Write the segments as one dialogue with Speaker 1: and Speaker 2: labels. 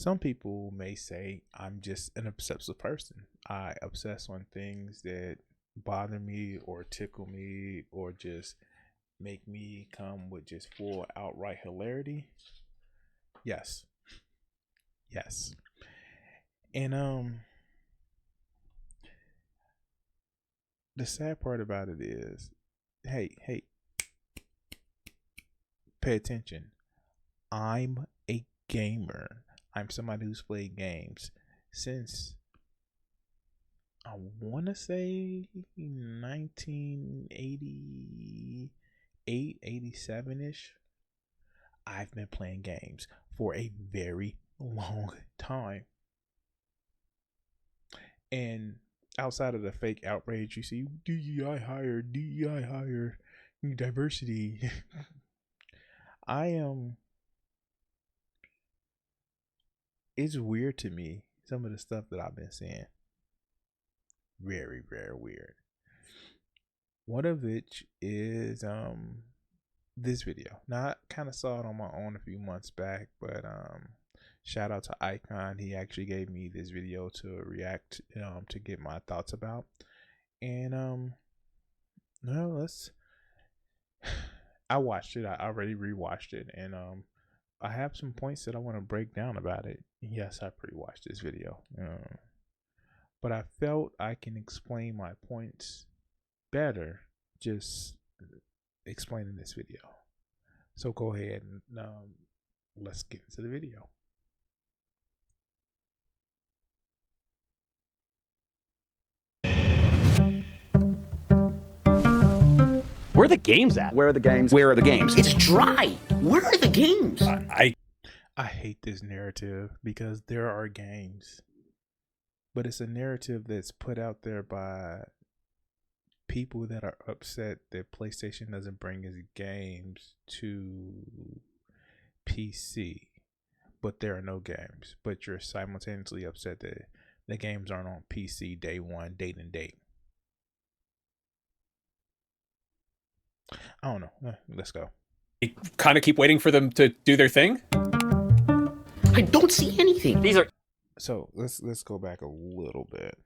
Speaker 1: Some people may say I'm just an obsessive person. I obsess on things that bother me or tickle me or just make me come with just full outright hilarity. Yes. Yes. And the sad part about it is, hey, pay attention. I'm a gamer. I'm somebody who's played games since I want to say 1988, 87 ish. I've been playing games for a very long time. And outside of the fake outrage, you see DEI higher, diversity. I am. It's weird to me, some of the stuff that I've been seeing. Very, very weird. One of which is this video. Now I kind of saw it on my own a few months back, but shout out to Icon. He actually gave me this video to react to get my thoughts about. And no, let's I watched it. I already rewatched it, and I have some points that I want to break down about it. Yes, I pre-watched this video, but I felt I can explain my points better just explaining this video. So go ahead and let's get into the video.
Speaker 2: Where are the games at?
Speaker 3: Where are the games?
Speaker 2: Where are the games?
Speaker 4: It's dry. Where are the games?
Speaker 1: I hate this narrative because there are games, but it's a narrative that's put out there by people that are upset that PlayStation doesn't bring its games to PC, but there are no games. But you're simultaneously upset that the games aren't on PC day one, date and date. I don't know. Let's go.
Speaker 2: You kind of keep waiting for them to do their thing.
Speaker 4: I don't see anything.
Speaker 2: These are
Speaker 1: So let's go back a little bit.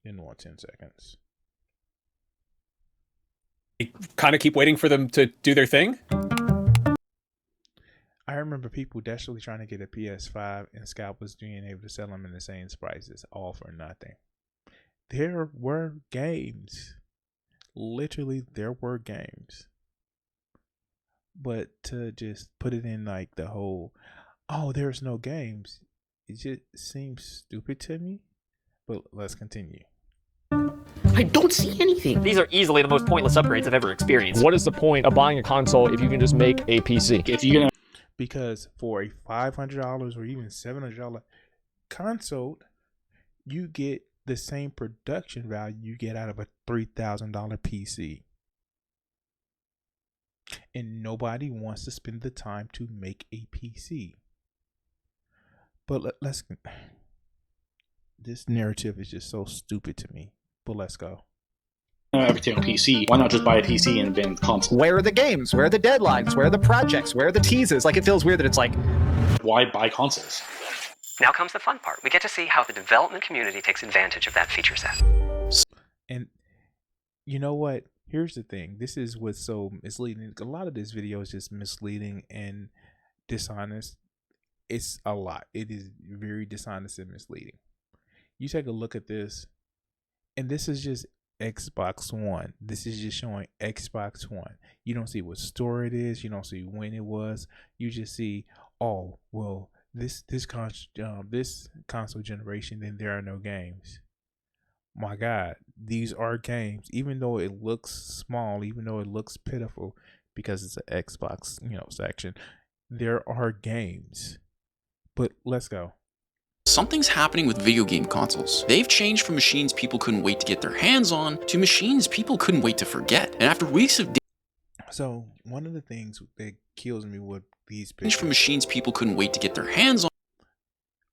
Speaker 1: In 10 seconds.
Speaker 2: You kind of keep waiting for them to do their thing.
Speaker 1: I remember people desperately trying to get a PS5 and Scout was being able to sell them in the same prices, all for nothing. There were games. Literally, there were games. But to just put it in like the whole, oh, there's no games, it just seems stupid to me. But let's continue.
Speaker 4: I don't see anything.
Speaker 2: These are easily the most pointless upgrades I've ever experienced.
Speaker 5: What is the point of buying a console if you can just make a PC?
Speaker 3: If you're gonna,
Speaker 1: Because for a $500 or even $700 console, you get the same production value you get out of a $3,000 PC. And nobody wants to spend the time to make a PC. But let's. This narrative is just so stupid to me. But let's go.
Speaker 3: everything on PC, why not just buy a PC and then console?
Speaker 5: Where are the games? Where are the deadlines? Where are the projects? Where are the teases? Like, it feels weird that it's like,
Speaker 3: Why buy consoles?
Speaker 6: Now comes the fun part. We get to see how the development community takes advantage of that feature set.
Speaker 1: And you know what? Here's the thing. This is what's so misleading. A lot of this video is just misleading and dishonest. It's a lot. It is very dishonest and misleading. You take a look at this, and this is just Xbox One. This is just showing Xbox One. You don't see what store it is. You don't see when it was. You just see, oh, well, this console generation, then there are no games. My God, these are games. Even though it looks small, even though it looks pitiful, because it's an Xbox, section, there are games. But let's go.
Speaker 7: Something's happening with video game consoles. They've changed from machines people couldn't wait to get their hands on to machines people couldn't wait to forget. And after weeks of
Speaker 1: So one of the things that kills me with these
Speaker 7: change
Speaker 1: pictures,
Speaker 7: from machines people couldn't wait to get their hands on.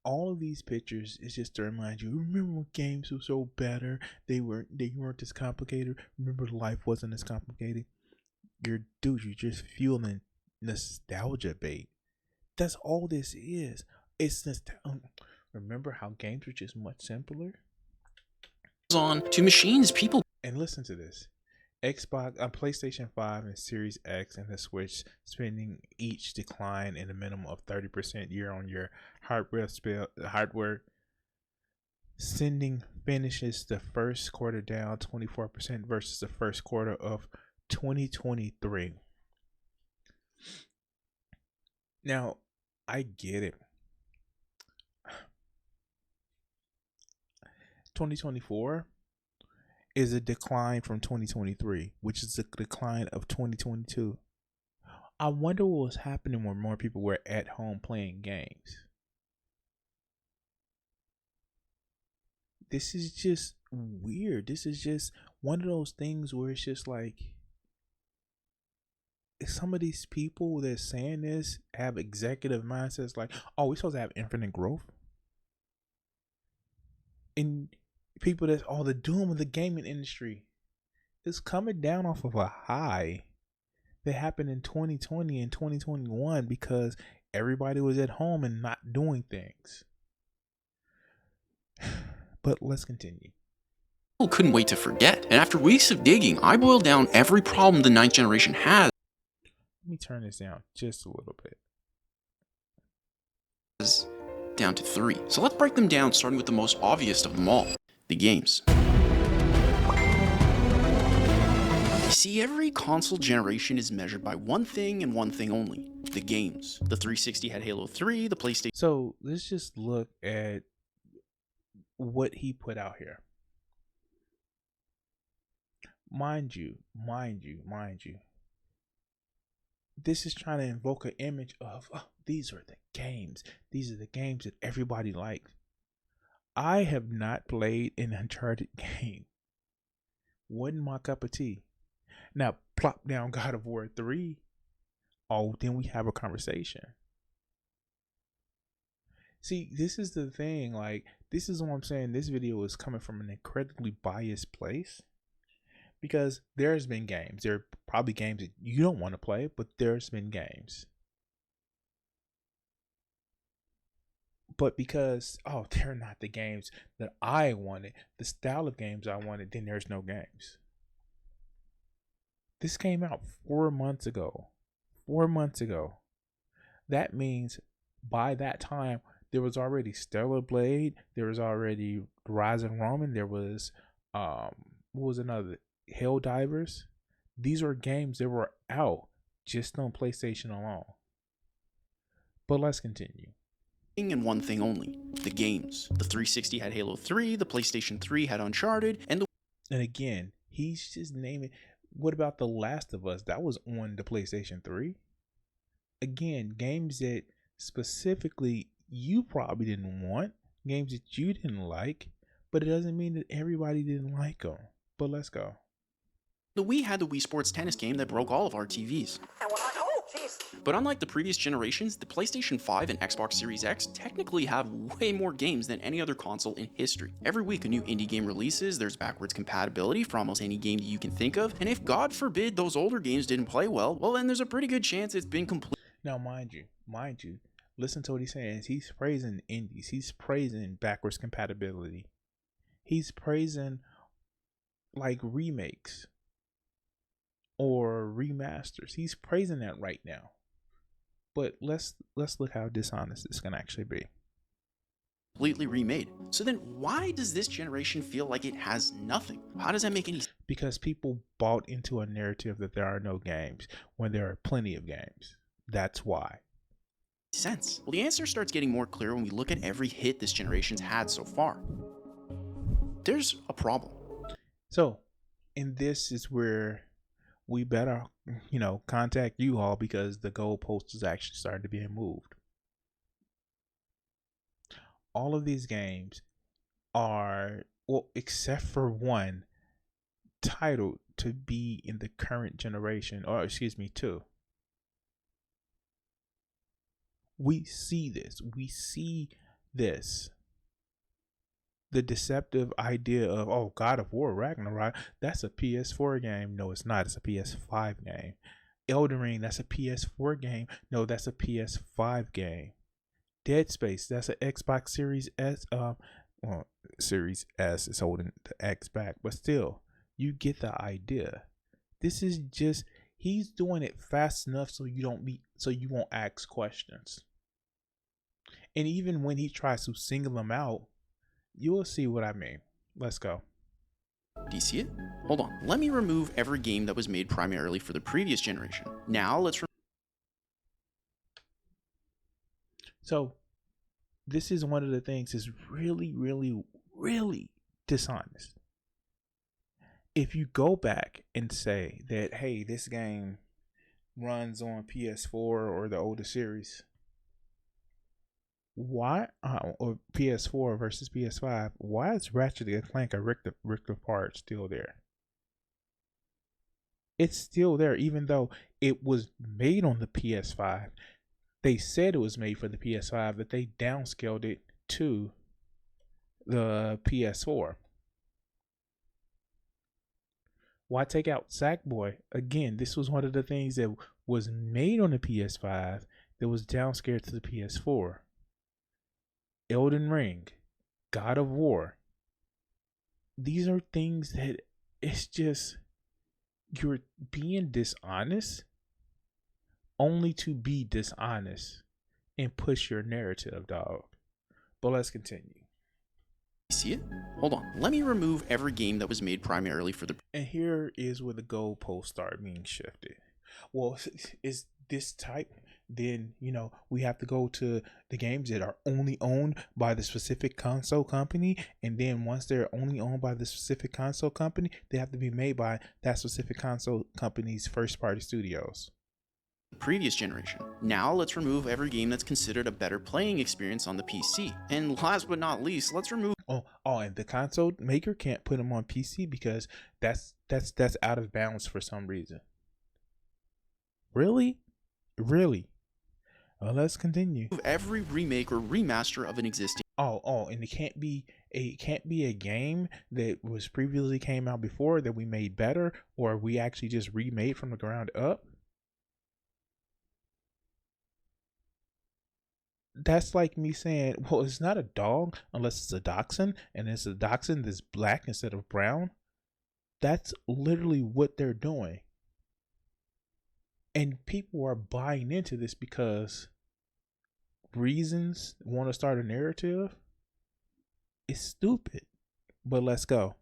Speaker 1: all of these pictures is just to remind you, remember when games were so better? They weren't this complicated. Remember life wasn't as complicated. You're just fueling nostalgia bait. That's all this is. It's just remember how games were just much simpler.
Speaker 7: On to machines people.
Speaker 1: And listen to this. Xbox, PlayStation 5 and Series X and the Switch spending each decline in a minimum of 30% year on year. Hardware sending finishes the first quarter down 24% versus the first quarter of 2023. Now, I get it. 2024 is a decline from 2023, which is a decline of 2022. I wonder what was happening when more people were at home playing games. This is just weird. This is just one of those things where it's just like some of these people that saying this have executive mindsets like, oh, we're supposed to have infinite growth. And people that's all the doom of the gaming industry is coming down off of a high that happened in 2020 and 2021 because everybody was at home and not doing things. But let's continue.
Speaker 7: People couldn't wait to forget, and after weeks of digging, I boiled down every problem the 9th generation has.
Speaker 1: Let me turn this down just a little bit.
Speaker 7: Down to 3. So let's break them down, starting with the most obvious of them all, the games. You see, every console generation is measured by one thing and one thing only, the games. The 360 had Halo 3, the PlayStation...
Speaker 1: So let's just look at what he put out here. Mind you, this is trying to invoke an image of, oh, these are the games. These are the games that everybody likes. I have not played an Uncharted game. Wasn't my cup of tea. Now, plop down God of War 3. Oh, then we have a conversation. See, this is the thing. Like, this is what I'm saying. This video is coming from an incredibly biased place. Because there's been games. There are probably games that you don't want to play, but there's been games. But because, oh, they're not the games that I wanted, the style of games I wanted, then there's no games. This came out 4 months ago. 4 months ago. That means by that time, there was already Stellar Blade. There was already Rise of Roman. There was, what was another? Helldivers. These are games that were out just on PlayStation alone. But let's continue.
Speaker 7: And one thing only, the games. The 360 had Halo 3, the PlayStation 3 had Uncharted, and
Speaker 1: again, he's just naming. What about The Last of Us? That was on the PlayStation 3. Again, games that specifically you probably didn't want, games that you didn't like, but it doesn't mean that everybody didn't like them. But let's go.
Speaker 7: the Wii had the Wii Sports Tennis game that broke all of our TVs. But unlike the previous generations, the PlayStation 5 and Xbox Series X technically have way more games than any other console in history. Every week a new indie game releases, there's backwards compatibility for almost any game that you can think of, and if God forbid those older games didn't play well, then there's a pretty good chance it's been complete.
Speaker 1: Now mind you, listen to what he's saying. He's praising indies, he's praising backwards compatibility, he's praising like remakes or remasters. He's praising that right now. But let's look how dishonest this can actually be.
Speaker 7: Completely remade. So then why does this generation feel like it has nothing? How does that make any sense?
Speaker 1: Because people bought into a narrative that there are no games when there are plenty of games. That's why.
Speaker 7: Sense. Well, the answer starts getting more clear when we look at every hit this generation's had so far. There's a problem.
Speaker 1: So, and this is where we better, contact you all, because the goalpost is actually starting to be moved. All of these games are, well, except for one, titled to be in the current generation, or excuse me, two. We see this. The deceptive idea of, oh, God of War Ragnarok, that's a PS4 game. No, it's not. It's a PS5 game. Elden Ring, that's a PS4 game. No, that's a PS5 game. Dead Space, that's an Xbox Series S. Well, Series S is holding the X back, but still, you get the idea. This is just he's doing it fast enough so you won't ask questions. And even when he tries to single them out, you will see what I mean. Let's go.
Speaker 7: Do you see it? Hold on. Let me remove every game that was made primarily for the previous generation. Now let's
Speaker 1: So this is one of the things that's really, really, really dishonest. If you go back and say that, hey, this game runs on PS4 or the older series, why or PS4 versus PS5, why is Ratchet and Clank a Richter part still there? It's still there, even though it was made on the PS5. They said it was made for the PS5, but they downscaled it to the PS4. Why take out Sackboy? Again, this was one of the things that was made on the PS5 that was downscaled to the PS4. Elden Ring, God of War. These are things that it's just you're being dishonest only to be dishonest and push your narrative, dog. But let's continue.
Speaker 7: see it? Hold on. Let me remove every game that was made primarily for the.
Speaker 1: And here is where the goalposts start being shifted. Well, is this type? Then we have to go to the games that are only owned by the specific console company, and then once they're only owned by the specific console company, they have to be made by that specific console company's first party studios.
Speaker 7: Previous generation. Now let's remove every game that's considered a better playing experience on the PC. And last but not least, let's remove.
Speaker 1: And the console maker can't put them on PC because that's out of bounds for some reason. Really? Well, let's continue.
Speaker 7: Every remake or remaster of an existing.
Speaker 1: And it can't be a game that was previously came out before that we made better, or we actually just remade from the ground up. That's like me saying, well, it's not a dog unless it's a dachshund, and it's a dachshund that's black instead of brown. That's literally what they're doing. And people are buying into this because reasons want to start a narrative. It's stupid. But let's go.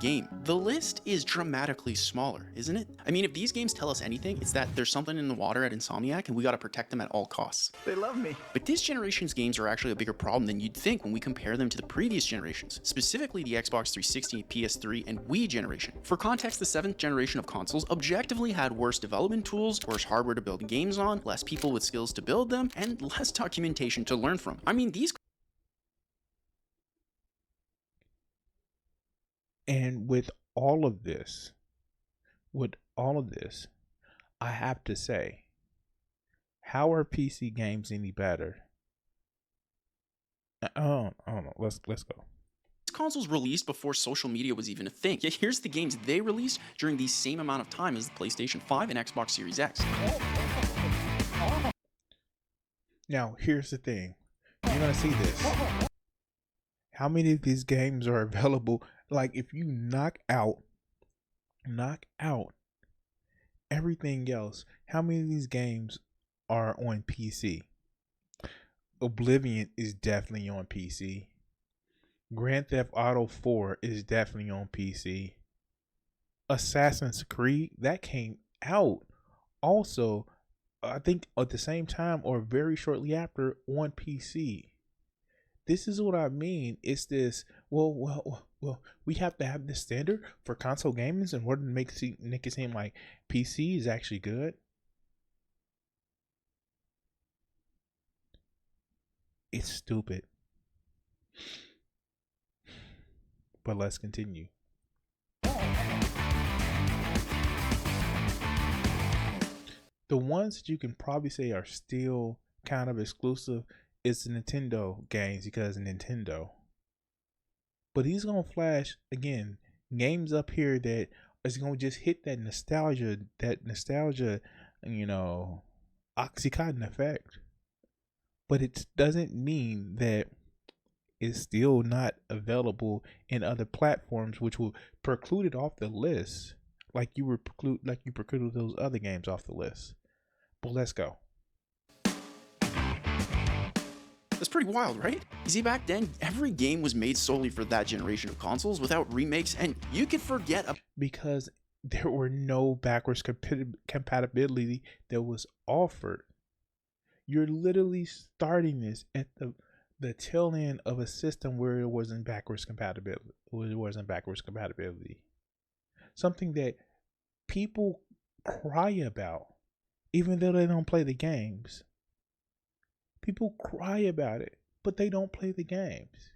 Speaker 7: Game. The list is dramatically smaller, isn't it? I mean, if these games tell us anything, it's that there's something in the water at Insomniac and we gotta protect them at all costs.
Speaker 5: They love me.
Speaker 7: But this generation's games are actually a bigger problem than you'd think when we compare them to the previous generations, specifically the Xbox 360, PS3, and Wii generation. For context, the 7th generation of consoles objectively had worse development tools, worse hardware to build games on, less people with skills to build them, and less documentation to learn from. I mean, these.
Speaker 1: And with all of this, I have to say, how are PC games any better? I don't know. Let's go.
Speaker 7: Consoles released before social media was even a thing. Yet here's the games they released during the same amount of time as the PlayStation 5 and Xbox Series X.
Speaker 1: Now, here's the thing. You're gonna see this. How many of these games are available? Like, if you knock out everything else, how many of these games are on PC? Oblivion is definitely on PC. Grand Theft Auto 4 is definitely on PC. Assassin's Creed, that came out also, I think at the same time or very shortly after, on PC. This is what I mean. It's this, well, we have to have this standard for console gamers in order to make it seem like PC is actually good. It's stupid. But let's continue. The ones that you can probably say are still kind of exclusive is the Nintendo games because of Nintendo. But he's gonna flash again games up here that It's gonna just hit that nostalgia, you know, oxycontin effect. But it doesn't mean that it's still not available in other platforms, which will preclude it off the list, like you precluded those other games off the list. But let's go.
Speaker 7: That's pretty wild, right? You see, back then, every game was made solely for that generation of consoles without remakes, and you could forget about
Speaker 1: Because there were no backwards compatibility that was offered. You're literally starting this at the tail end of a system where it wasn't backwards compatibility. Something that people cry about, even though they don't play the games. People cry about it, but they don't play the games.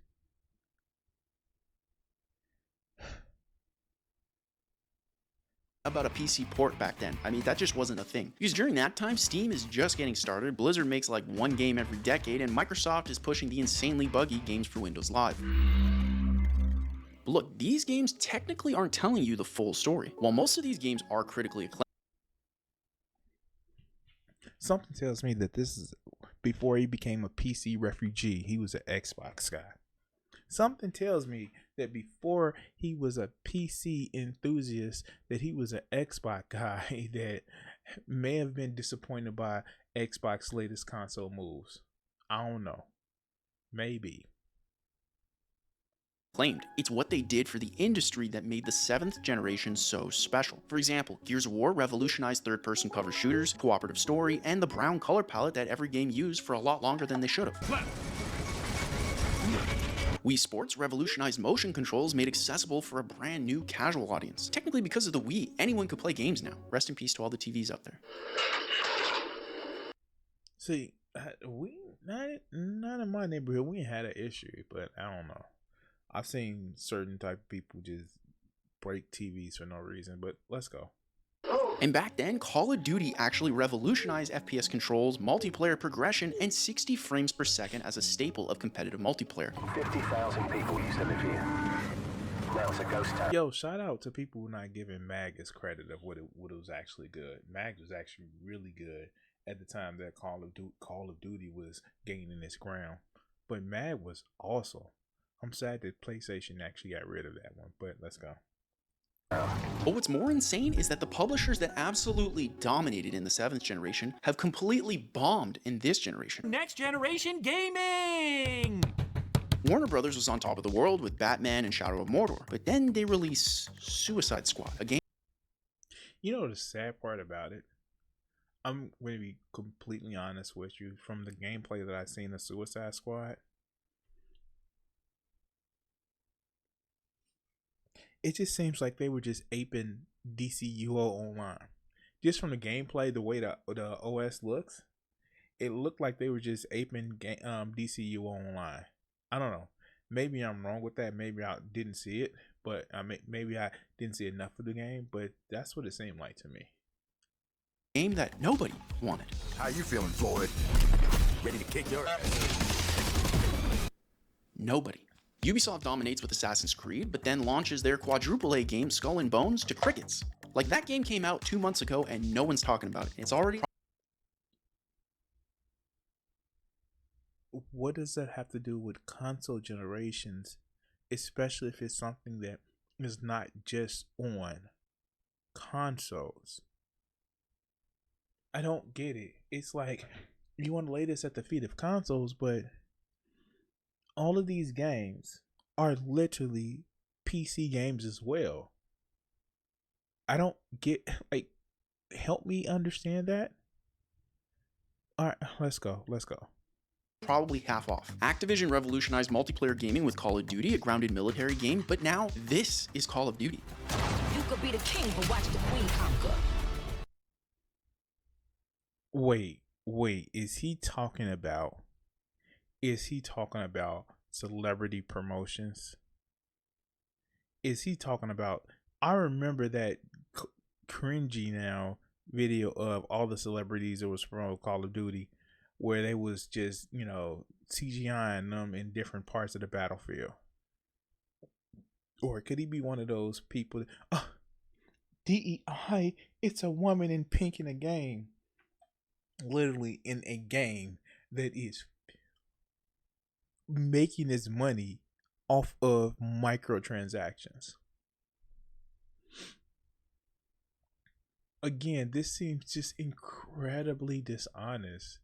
Speaker 7: a PC port back then. I mean, that just wasn't a thing. Because during that time, Steam is just getting started, Blizzard makes like one game every decade, and Microsoft is pushing the insanely buggy games for Windows Live. But look, these games technically aren't telling you the full story. While most of these games are critically acclaimed,
Speaker 1: Something tells me that this is before he became a PC refugee, he was an Xbox guy. Something tells me that before he was a PC enthusiast, that he was an Xbox guy that may have been disappointed by Xbox's latest console moves. I don't know. Maybe.
Speaker 7: it's what they did for the industry that made the 7th generation so special. For example, Gears of War revolutionized third-person cover shooters, cooperative story, and the brown color palette that every game used for a lot longer than they should have. Wii Sports revolutionized motion controls made accessible for a brand new casual audience. Technically, because of the Wii, anyone could play games now. Rest in peace to all the TVs out there.
Speaker 1: See, we not in my neighborhood. We had an issue, but I don't know. I've seen certain type of people just break TVs for no reason. But let's go.
Speaker 7: And back then, Call of Duty actually revolutionized FPS controls, multiplayer progression, and 60 frames per second as a staple of competitive multiplayer.
Speaker 8: 50,000 people used to live here. Now it's a ghost town.
Speaker 1: Yo, shout out to people not giving MAG his credit of what it was actually good. MAG was actually really good at the time that Call of Duty was gaining its ground. But MAG was awesome. I'm sad that PlayStation actually got rid of that one, but let's go.
Speaker 7: But what's more insane is that the publishers that absolutely dominated in the 7th generation have completely bombed in this generation.
Speaker 9: Next generation gaming!
Speaker 7: Warner Brothers was on top of the world with Batman and Shadow of Mordor, but then they released Suicide Squad, a game.
Speaker 1: You know the sad part about it? I'm going to be completely honest with you. From the gameplay that I've seen of Suicide Squad, it just seems like they were just aping DCUO Online. Just from the gameplay, the way the OS looks, it looked like they were just aping DCUO Online. I don't know. Maybe I'm wrong with that. Maybe I didn't see it, but maybe I didn't see enough of the game. But that's what it seemed like to me.
Speaker 7: Game that nobody wanted.
Speaker 8: How you feeling, Floyd? Ready to kick your ass?
Speaker 7: Nobody. Ubisoft dominates with Assassin's Creed, but then launches their quadruple A game Skull and Bones to crickets. Like, that game came out 2 months ago and no one's talking about it. It's already...
Speaker 1: What does that have to do with console generations, especially if it's something that is not just on consoles? I don't get it. It's like you want to lay this at the feet of consoles, but all of these games are literally PC games as well. I don't get, like, help me understand that. All right, let's go.
Speaker 7: Probably half off. Activision revolutionized multiplayer gaming with Call of Duty, a grounded military game, but now this is Call of Duty.
Speaker 10: You could be the king, but watch the queen conquer.
Speaker 1: Wait, is he talking about celebrity promotions? Is he talking about, I remember that cringy now video of all the celebrities that was from Call of Duty where they was just, CGIing them in different parts of the battlefield. Or could he be one of those people DEI, it's a woman in pink in a game. Literally in a game that is making its money off of microtransactions. Again, this seems just incredibly dishonest.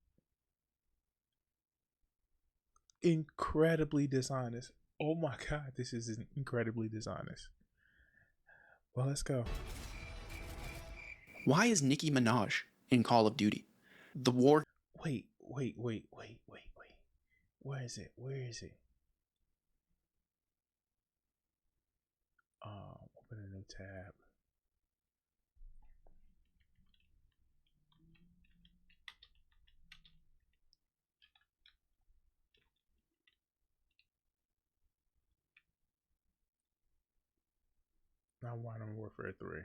Speaker 1: Incredibly dishonest. Oh my god, this is incredibly dishonest. Well, let's go.
Speaker 7: Why is Nicki Minaj in Call of Duty? The war.
Speaker 1: Wait. Where is it? Open a new tab. Now Modern Warfare 3.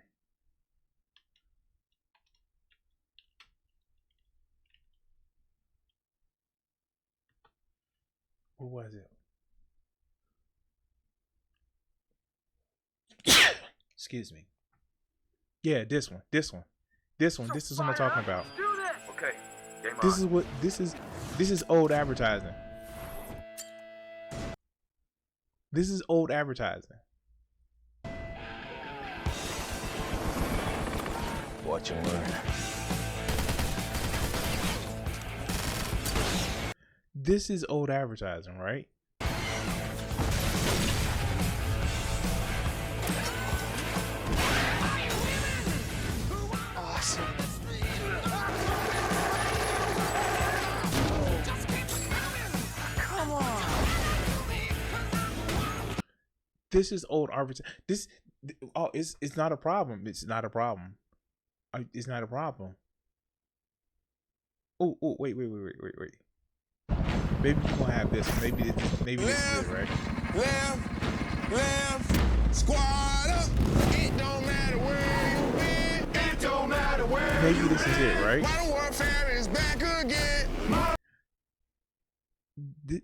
Speaker 1: What was it? Excuse me. Yeah, this one. This is what I'm talking about.
Speaker 8: Okay. Game
Speaker 1: This
Speaker 8: on.
Speaker 1: is what this is old advertising. This is old advertising.
Speaker 8: Watch and learn.
Speaker 1: This is old advertising, right?
Speaker 5: Awesome. Come on.
Speaker 1: This is old advertising. It's not a problem. It's not a problem. It's not a problem. Oh, wait. Maybe you gonna have this. Maybe this is it, right?
Speaker 11: Squad up. It don't matter where you been. It don't matter where.
Speaker 1: Maybe this is it, right?
Speaker 11: Modern Warfare is back again.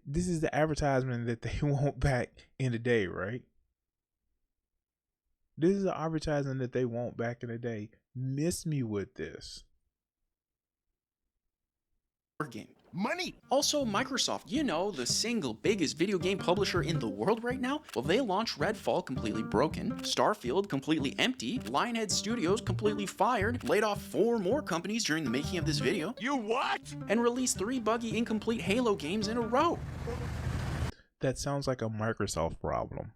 Speaker 1: This is the advertisement that they want back in the day, right? This is the advertising that they want back in the day. Miss me with this.
Speaker 7: Game.
Speaker 11: Money.
Speaker 7: Also, Microsoft, you know, the single biggest video game publisher in the world right now? Well, they launched Redfall completely broken, Starfield completely empty, Lionhead Studios completely fired, laid off 4 more companies during the making of this video.
Speaker 11: You what?
Speaker 7: And released 3 buggy, incomplete Halo games in a row.
Speaker 1: That sounds like a Microsoft problem.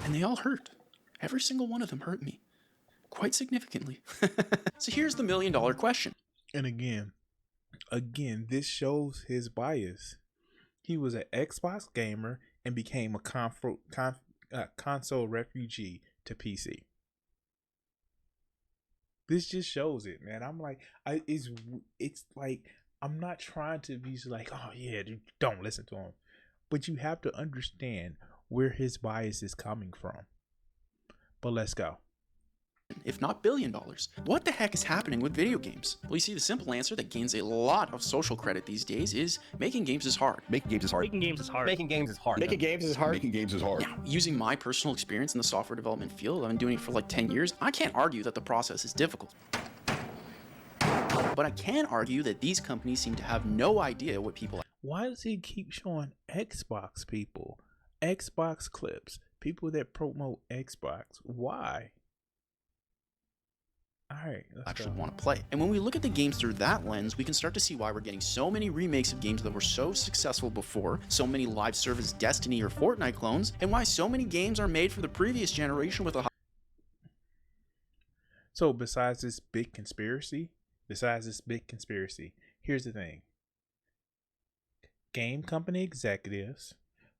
Speaker 7: And they all hurt. Every single one of them hurt me. Quite significantly. So here's the $1 million question.
Speaker 1: And again, this shows his bias. He was an Xbox gamer and became a console refugee to PC. This just shows it, man. I'm like, it's like, I'm not trying to be like, oh yeah, dude, don't listen to him. But you have to understand where his bias is coming from. But let's go.
Speaker 7: If not $1 billion. What the heck is happening with video games? Well, you see, the simple answer that gains a lot of social credit these days is making games is hard.
Speaker 8: Making games is hard.
Speaker 9: Making games is hard.
Speaker 5: Making games is hard.
Speaker 8: Making games is hard. Making games is hard.
Speaker 7: Now, using my personal experience in the software development field, I've been doing it for like 10 years, I can't argue that the process is difficult. But I can argue that these companies seem to have no idea what people...
Speaker 1: Why does he keep showing Xbox people? Xbox clips? People that promote Xbox? Why? Alright,
Speaker 7: actually want to play. And when we look at the games through that lens, we can start to see why we're getting so many remakes of games that were so successful before, so many live service Destiny or Fortnite clones, and why so many games are made for the previous generation with a high...
Speaker 1: So besides this big conspiracy, here's the thing. Game company executives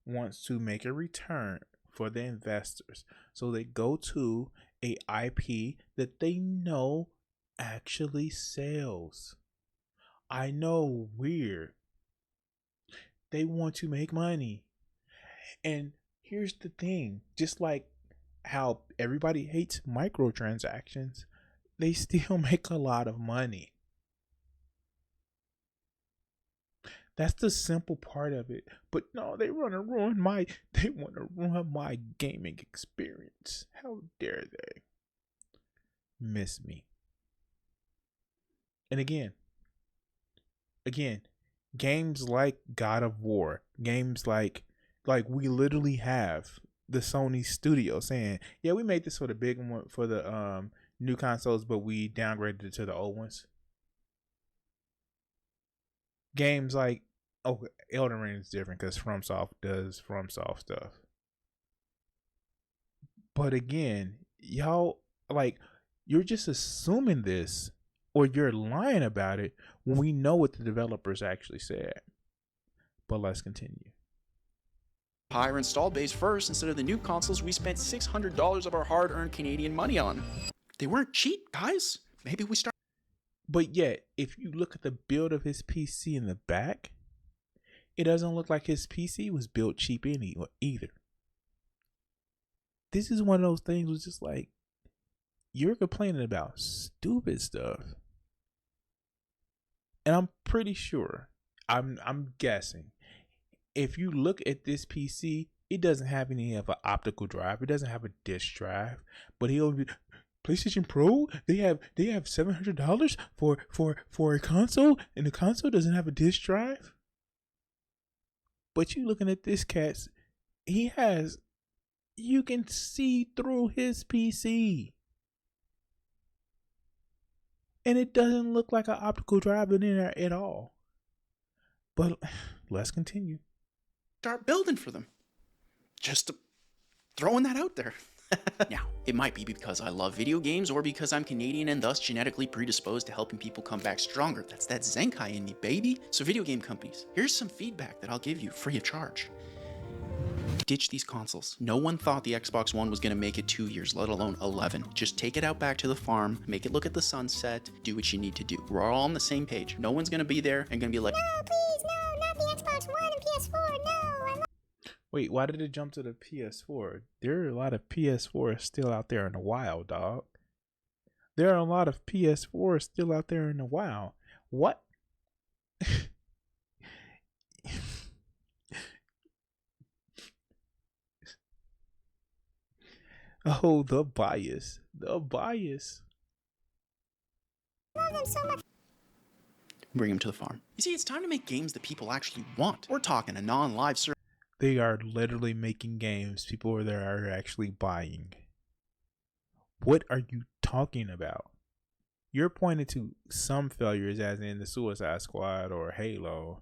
Speaker 1: wants to make a return for the investors. So they go to a IP that they know actually sells. I know, weird. They want to make money. And here's the thing, just like how everybody hates microtransactions, they still make a lot of money. That's the simple part of it. But no, they want to ruin my gaming experience. How dare they? Miss me. And again, games like God of War, games like we literally have the Sony studio saying, yeah, we made this for the big one for the new consoles, but we downgraded it to the old ones. Games like Elden Ring is different because FromSoft does FromSoft stuff. But again, y'all, like, you're just assuming this, or you're lying about it when we know what the developers actually said. But let's continue.
Speaker 7: Higher install base first instead of the new consoles we spent $600 of our hard-earned Canadian money on. They weren't cheap, guys. Maybe we start.
Speaker 1: But yet, if you look at the build of his PC in the back, it doesn't look like his PC was built cheap either. This is one of those things was just like, you're complaining about stupid stuff. And I'm pretty sure, I'm guessing, if you look at this PC, it doesn't have any of an optical drive. It doesn't have a disk drive. But he'll be PlayStation Pro. They have $700 for a console, and the console doesn't have a disk drive. But you looking at this cat's, you can see through his PC. And it doesn't look like an optical drive in there at all. But let's continue.
Speaker 7: Start building for them. Just throwing that out there. Now, it might be because I love video games or because I'm Canadian and thus genetically predisposed to helping people come back stronger. That's that Zenkai in me, baby. So video game companies, here's some feedback that I'll give you free of charge. Ditch these consoles. No one thought the Xbox One was going to make it 2 years, let alone 11. Just take it out back to the farm, make it look at the sunset, do what you need to do. We're all on the same page. No one's going to be there and going to be like,
Speaker 12: no, please, no, not the Xbox One and PS4, no.
Speaker 1: Wait, why did it jump to the PS4? There are a lot of PS4s still out there in the wild, dog. There are a lot of PS4s still out there in the wild. What? Oh, the bias. The bias.
Speaker 12: I love them so much.
Speaker 7: Bring them to the farm. You see, it's time to make games that people actually want. We're talking a non-live service.
Speaker 1: They are literally making games people are actually buying. What are you talking about? You're pointing to some failures as in the Suicide Squad or Halo,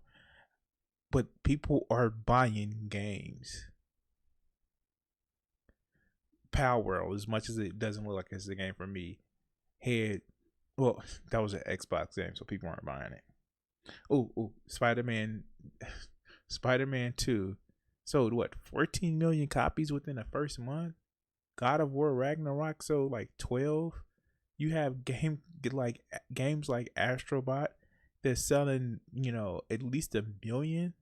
Speaker 1: but people are buying games. Power World, as much as it doesn't look like it's a game for me, that was an Xbox game, so people aren't buying it. Oh, Spider-Man 2 sold what, 14 million copies within the first month? God of War Ragnarok sold like 12. You have games like Astrobot that's selling, at least 1 million.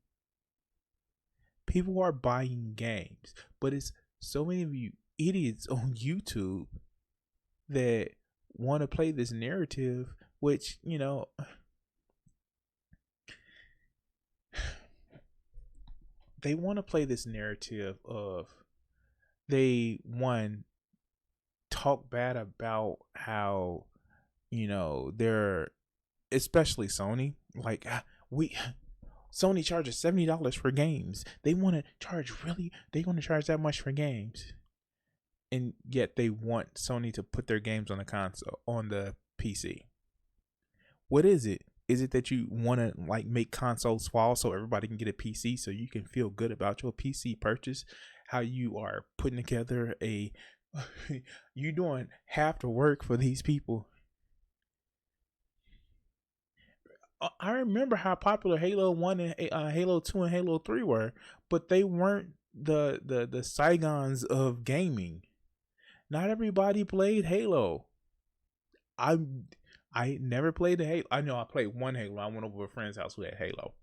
Speaker 1: People are buying games, but it's so many of you idiots on YouTube that want to play this narrative, which, they want to play this narrative of they talk bad about how they're, especially Sony, like Sony charges $70 for games. They want to charge that much for games, and yet they want Sony to put their games on the console, on the PC. What is it? Is it that you want to make consoles fall so everybody can get a PC so you can feel good about your PC purchase? How you are putting together you doing half the work for these people. I remember how popular Halo 1 and Halo 2 and Halo 3 were, but they weren't the Saigons of gaming. Not everybody played Halo. I never played the Halo. I know I played one Halo. I went over to a friend's house who had Halo.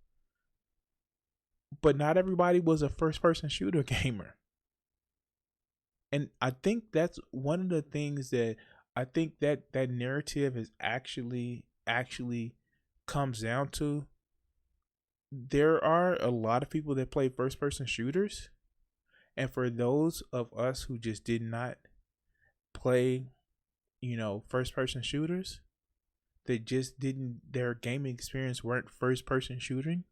Speaker 1: But not everybody was a first-person shooter gamer. And I think that's one of the things that I think that narrative is actually comes down to there are a lot of people that play first person shooters, and for those of us who just did not play, first person shooters, that just didn't, their gaming experience weren't first person shooting,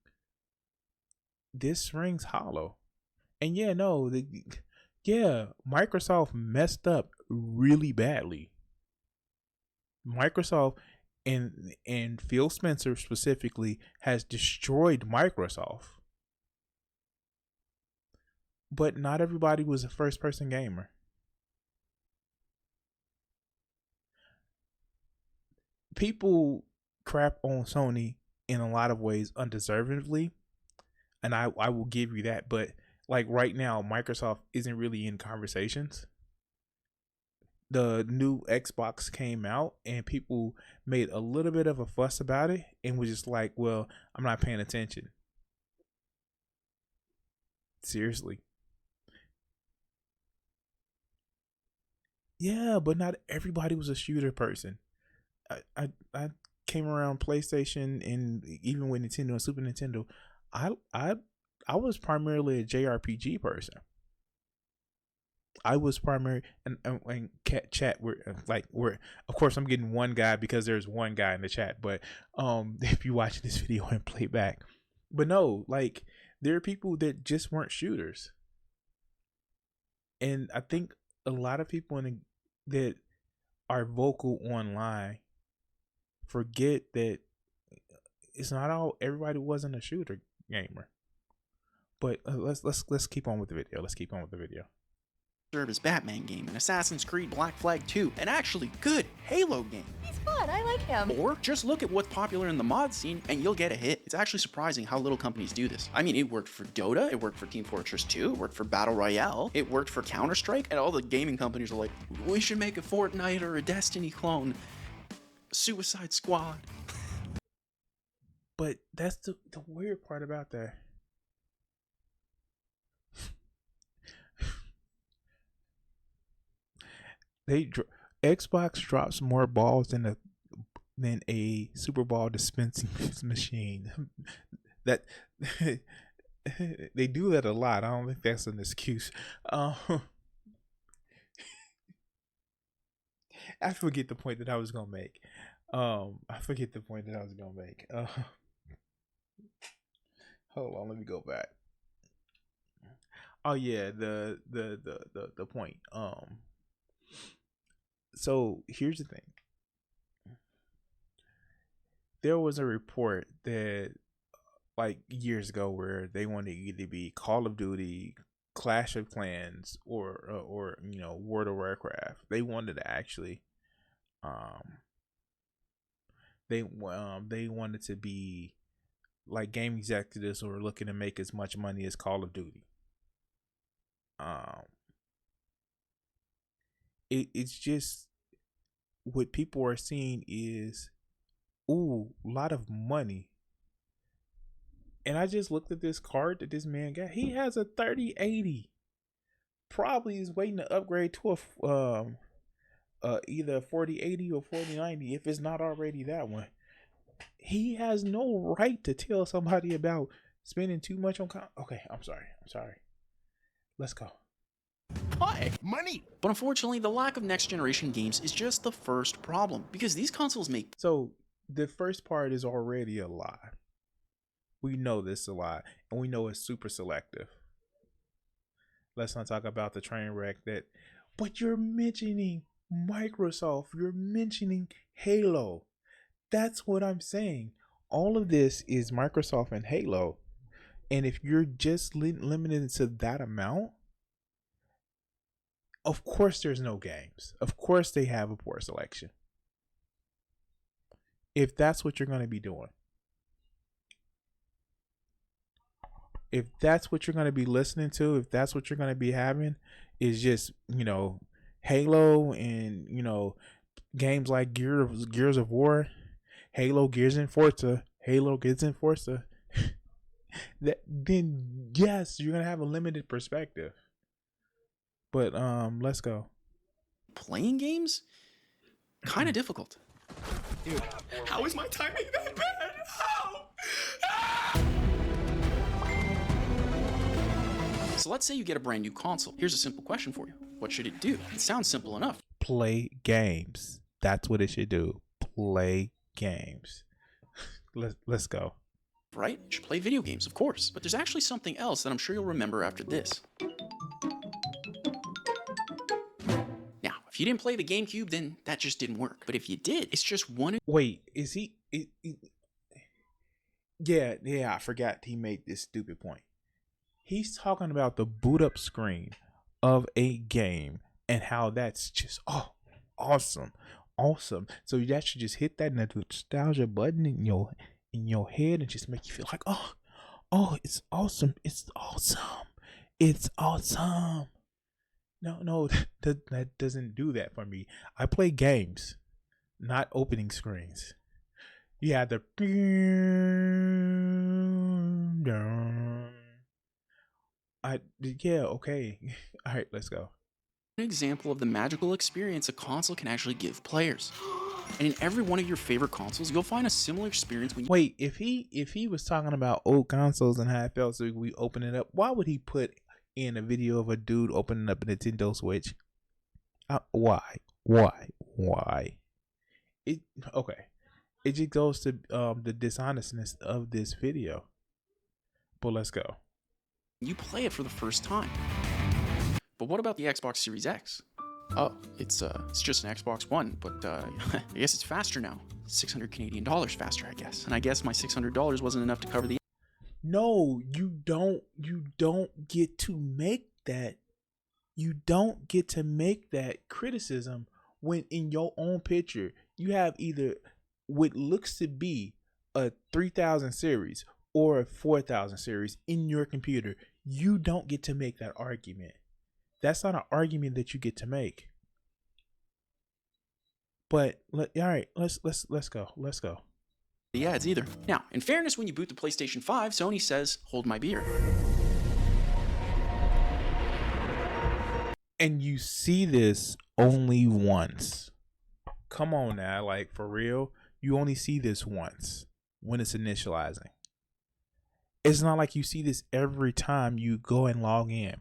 Speaker 1: this rings hollow. And Microsoft messed up really badly. Microsoft and Phil Spencer specifically has destroyed Microsoft. But not everybody was a first person gamer. People crap on Sony in a lot of ways undeservedly, and I will give you that, but like right now Microsoft isn't really in conversations. The new Xbox came out and people made a little bit of a fuss about it and was just like, well, I'm not paying attention. Seriously. Yeah, but not everybody was a shooter person. I came around PlayStation and even with Nintendo and Super Nintendo, I was primarily a JRPG person. I was primary and chat we're of course I'm getting one guy because there's one guy in the chat, but if you watch this video and play back, but no, like there are people that just weren't shooters, and I think a lot of people that are vocal online forget that it's not all everybody wasn't a shooter gamer. But let's keep on with the video.
Speaker 7: His Batman game, an Assassin's Creed Black Flag 2, an actually good Halo game.
Speaker 10: He's fun, I like him.
Speaker 7: Or just look at what's popular in the mod scene and you'll get a hit. It's actually surprising how little companies do this. I mean, it worked for Dota, it worked for Team Fortress 2, it worked for Battle Royale, it worked for Counter-Strike, and all the gaming companies are like, we should make a Fortnite or a Destiny clone. Suicide Squad.
Speaker 1: But that's the weird part about that. Xbox drops more balls than a Super Bowl dispensing machine. That they do that a lot. I don't think that's an excuse. I forget the point that I was gonna make. Hold on, let me go back. Oh yeah, the point. So here's the thing. There was a report that like years ago where they wanted it to be Call of Duty, Clash of Clans, or World of Warcraft. They wanted to actually they wanted to be like game executives who were looking to make as much money as Call of Duty. It's just what people are seeing is a lot of money. And I just looked at this card that this man got. He has a 3080. Probably is waiting to upgrade to a either a 4080 or 4090 if it's not already that one. He has no right to tell somebody about spending too much on okay, I'm sorry. Let's go.
Speaker 7: Why? Money! But unfortunately, the lack of next-generation games is just the first problem, because these consoles make...
Speaker 1: So, the first part is already a lie. We know this a lot, and we know it's super selective. Let's not talk about the train wreck that... But you're mentioning Microsoft. You're mentioning Halo. That's what I'm saying. All of this is Microsoft and Halo. And if you're just limited to that amount... Of course there's no games. Of course they have a poor selection. If that's what you're going to be doing. If that's what you're going to be listening to, if that's what you're going to be having, is just, Halo and, games like Gears of War, Halo, Gears and Forza, then yes, you're going to have a limited perspective. But let's go.
Speaker 7: Playing games? Kind of difficult.
Speaker 11: Dude, how is my timing that bad? How?
Speaker 7: So let's say you get a brand new console. Here's a simple question for you. What should it do? It sounds simple enough.
Speaker 1: Play games. That's what it should do. Play games. Let's go.
Speaker 7: Right? It should play video games, of course. But there's actually something else that I'm sure you'll remember after this. Now, if you didn't play the GameCube, then that just didn't work. But if you did, it's just one...
Speaker 1: Wait, is he... Yeah, I forgot he made this stupid point. He's talking about the boot up screen of a game and how that's just awesome. So that should just hit that nostalgia button in your head and just make you feel like it's awesome. No, that doesn't do that for me. I play games, not opening screens. You have the okay. All right, let's go.
Speaker 7: An example of the magical experience a console can actually give players. And in every one of your favorite consoles, you'll find a similar experience when you...
Speaker 1: Wait, if he was talking about old consoles and how it felt, so we open it up, why would he put in a video of a dude opening up a Nintendo Switch? Why? Okay. It just goes to the dishonestness of this video. But let's go.
Speaker 7: You play it for the first time. But what about the Xbox Series X? Oh, it's just an Xbox One, but I guess it's faster now. 600 Canadian dollars faster, I guess. And I guess my $600 wasn't enough to cover the...
Speaker 1: No, you don't get to make that. You don't get to make that criticism when in your own picture you have either what looks to be a 3000 series or a 4000 series in your computer. You don't get to make that argument. That's not an argument that you get to make. But all right, let's go.
Speaker 7: The ads either. Now, in fairness, when you boot the PlayStation 5, Sony says, "Hold my beer."
Speaker 1: And you see this only once. Come on now, like for real, you only see this once when it's initializing. It's not like you see this every time you go and log in.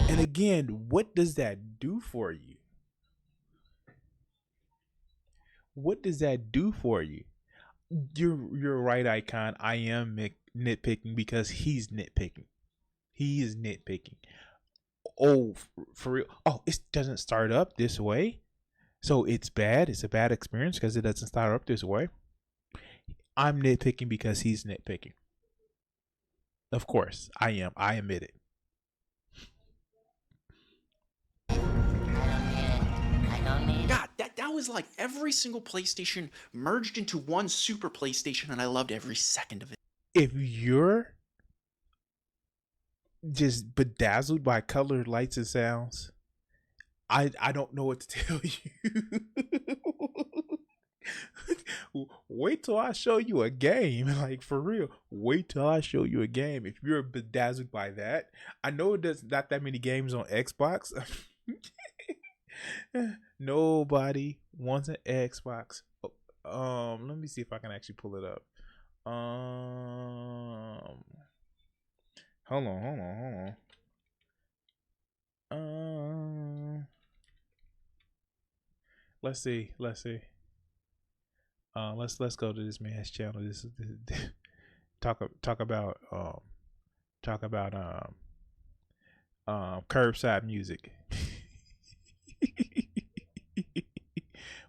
Speaker 1: And again, what does that do for you? What does that do for you? You're right, Icon. I am nitpicking because he's nitpicking. He is nitpicking. Oh, for real? Oh, it doesn't start up this way, so it's bad. It's a bad experience because it doesn't start up this way. I'm nitpicking because he's nitpicking. Of course, I am. I admit it.
Speaker 7: God, that was like every single PlayStation merged into one super PlayStation, and I loved every second of it.
Speaker 1: If you're just bedazzled by colored lights and sounds, I don't know what to tell you. Wait till I show you a game. Like, for real, wait till I show you a game. If you're bedazzled by that, I know there's not that many games on Xbox. Nobody wants an Xbox. Let me see if I can actually pull it up. Hold on. Let's see. Let's go to this man's channel. This is talk about curbside music.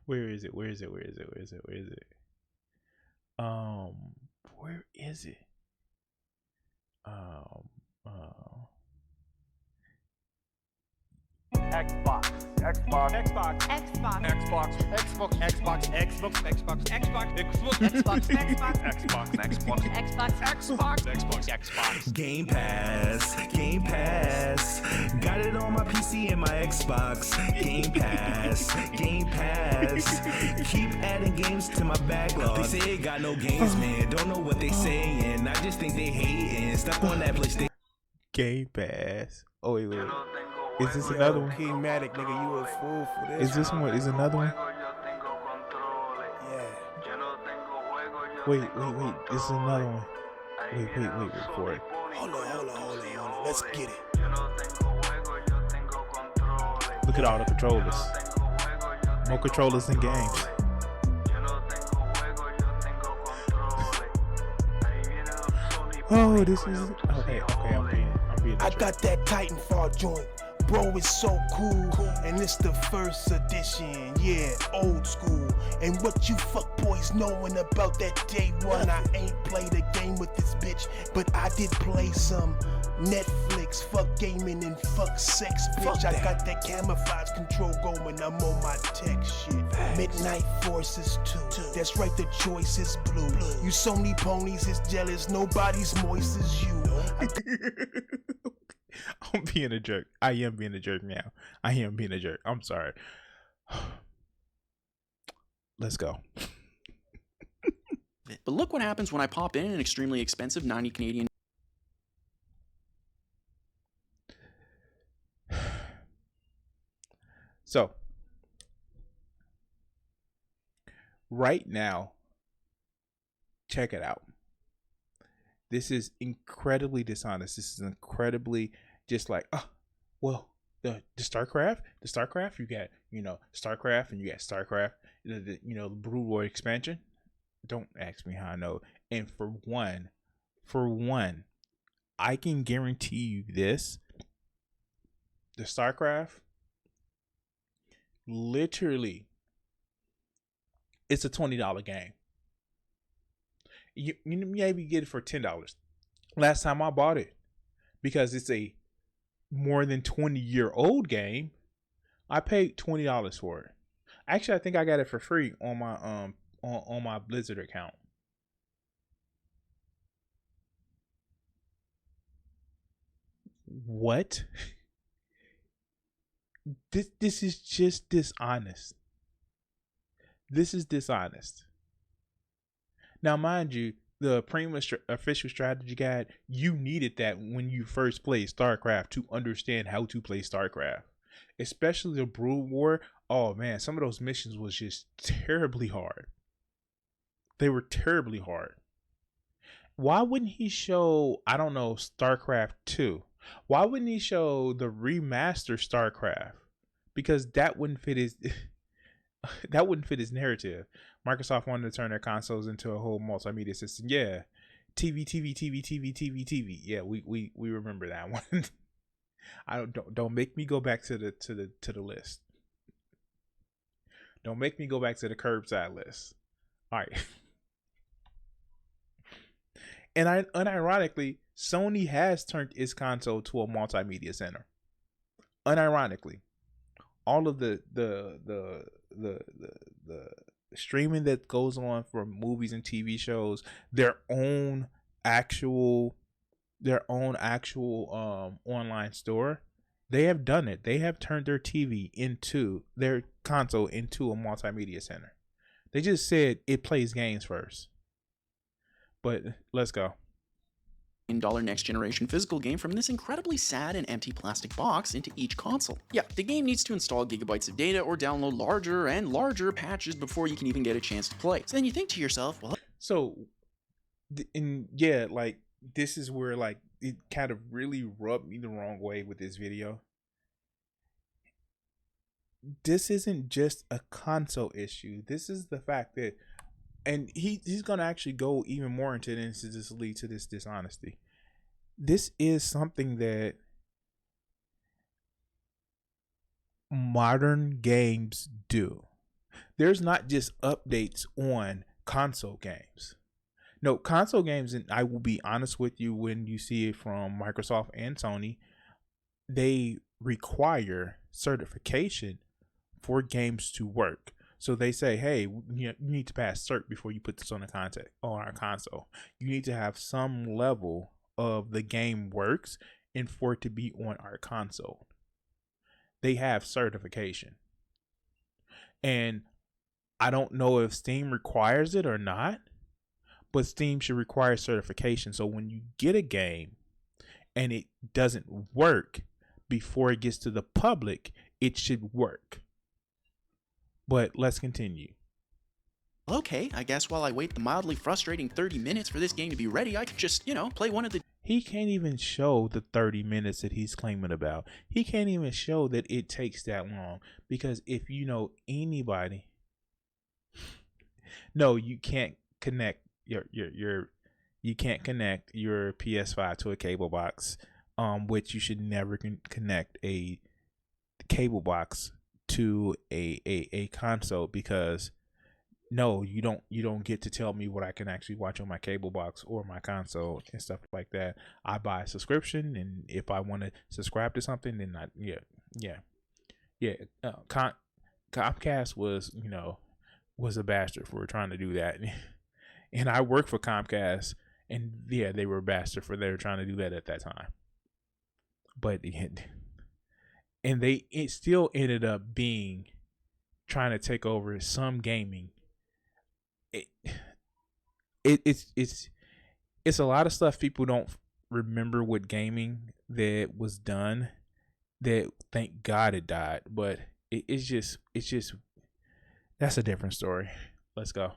Speaker 1: Where is it? Where is it?
Speaker 13: Xbox.
Speaker 14: Game Pass. Got it on my PC and my Xbox. Game Pass. Keep adding games to my backlog. They say it got no games, man. Don't know what they saying. I just think they hating. Stuck on that PlayStation.
Speaker 1: Game Pass. Oh wait. Is this another one?
Speaker 11: Keymatic, nigga, you a fool for this.
Speaker 1: Is this one? Is another one?
Speaker 11: Yeah.
Speaker 1: Wait. This is another one. Wait for it.
Speaker 11: Hold on. Let's get it.
Speaker 1: Look at all the controllers. More controllers than games. Oh, this is okay. I'm being.
Speaker 11: I got that Titanfall joint. Bro, it's so cool. And it's the first edition, yeah, old school. And what you fuckboys knowing about that day one? I ain't played a game with this bitch, but I did play some Netflix. Fuck gaming and fuck sex, bitch. I got that camouflage control going. I'm on my tech shit. Midnight Forces 2. That's right, the choice is blue. You Sony ponies is jealous. Nobody's moist as you.
Speaker 1: I'm being a jerk. I am being a jerk now. I am being a jerk. I'm sorry. Let's go.
Speaker 7: But look what happens when I pop in an extremely expensive 90 Canadian.
Speaker 1: So, right now, check it out. This is incredibly dishonest. This is incredibly just like, well, the StarCraft, you got, StarCraft, and you got StarCraft, the Brood War expansion. Don't ask me how I know. And for one, I can guarantee you this: the StarCraft, literally, it's a $20 game. You maybe get it for $10. Last time I bought it, because it's a more than 20-year-old game, I paid $20 for it. Actually, I think I got it for free on my on my Blizzard account. What? This is just dishonest. This is dishonest. Now, mind you, the premium official strategy guide, you needed that when you first played StarCraft to understand how to play StarCraft. Especially the Brood War. Oh man, some of those missions was just terribly hard. They were terribly hard. Why wouldn't he show, I don't know, StarCraft 2? Why wouldn't he show the remastered StarCraft? Because that wouldn't fit his that wouldn't fit his narrative. Microsoft wanted to turn their consoles into a whole multimedia system. Yeah. TV. Yeah, we remember that one. Don't make me go back to the list. Don't make me go back to the curbside list. All right. And unironically, Sony has turned its console to a multimedia center. Unironically, all of the streaming that goes on for movies and TV shows, their own actual online store, they have done it. They have turned their console into a multimedia center. They just said it plays games first. But let's go.
Speaker 7: $1 next generation physical game from this incredibly sad and empty plastic box into each console. Yeah, the game needs to install gigabytes of data or download larger and larger patches before you can even get a chance to play. So then you think to yourself, well,
Speaker 1: this is where like it kind of really rubbed me the wrong way with this video. This isn't just a console issue. This is the fact that, and he's gonna actually go even more into this to just lead to this dishonesty. This is something that modern games do. There's not just updates on console games. No, console games, and I will be honest with you, when you see it from Microsoft and Sony, they require certification for games to work. So they say, hey, you need to pass cert before you put this on our console. You need to have some level of the game works and for it to be on our console. They have certification. And I don't know if Steam requires it or not, but Steam should require certification. So when you get a game and it doesn't work before it gets to the public, it should work. But let's continue.
Speaker 7: Okay, I guess while I wait the mildly frustrating 30 minutes for this game to be ready, I could just, play one of the...
Speaker 1: He can't even show the 30 minutes that he's claiming about. He can't even show that it takes that long. Because if you know anybody... No, you can't connect you can't connect your PS5 to a cable box, which you should never connect a cable box to a console, because no, you don't get to tell me what I can actually watch on my cable box or my console and stuff like that. I buy a subscription, and if I want to subscribe to something, then Comcast was a bastard for trying to do that. And I work for Comcast, and yeah, they were a bastard for they were trying to do that at that time. But it still ended up being trying to take over some gaming. It's a lot of stuff people don't remember with gaming that was done, that thank God it died, but it's just that's a different story. Let's go.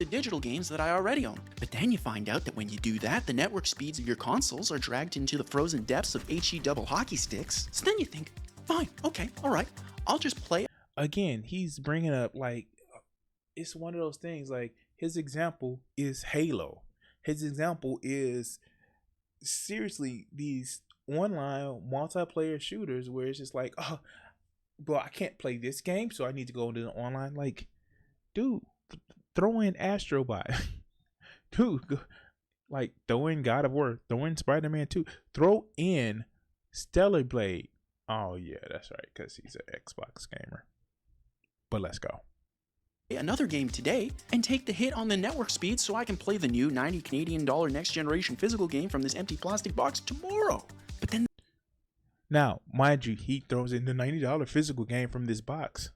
Speaker 7: The digital games that I already own. But then you find out that when you do that, the network speeds of your consoles are dragged into the frozen depths of HD double hockey sticks. So then you think, fine, okay, all right, I'll just play.
Speaker 1: Again, he's bringing up, like, it's one of those things, like, his example is Halo. His example is seriously these online multiplayer shooters where it's just like, oh, bro, I can't play this game, so I need to go into the online. Like, dude, throw in Astrobot. Dude, like, throw in God of War, throw in Spider-Man 2, throw in Stellar Blade. Oh yeah, that's right, because he's an Xbox gamer. But let's go.
Speaker 7: Another game today and take the hit on the network speed so I can play the new 90 Canadian dollar next generation physical game from this empty plastic box tomorrow. But then,
Speaker 1: now, mind you, he throws in the $90 physical game from this box.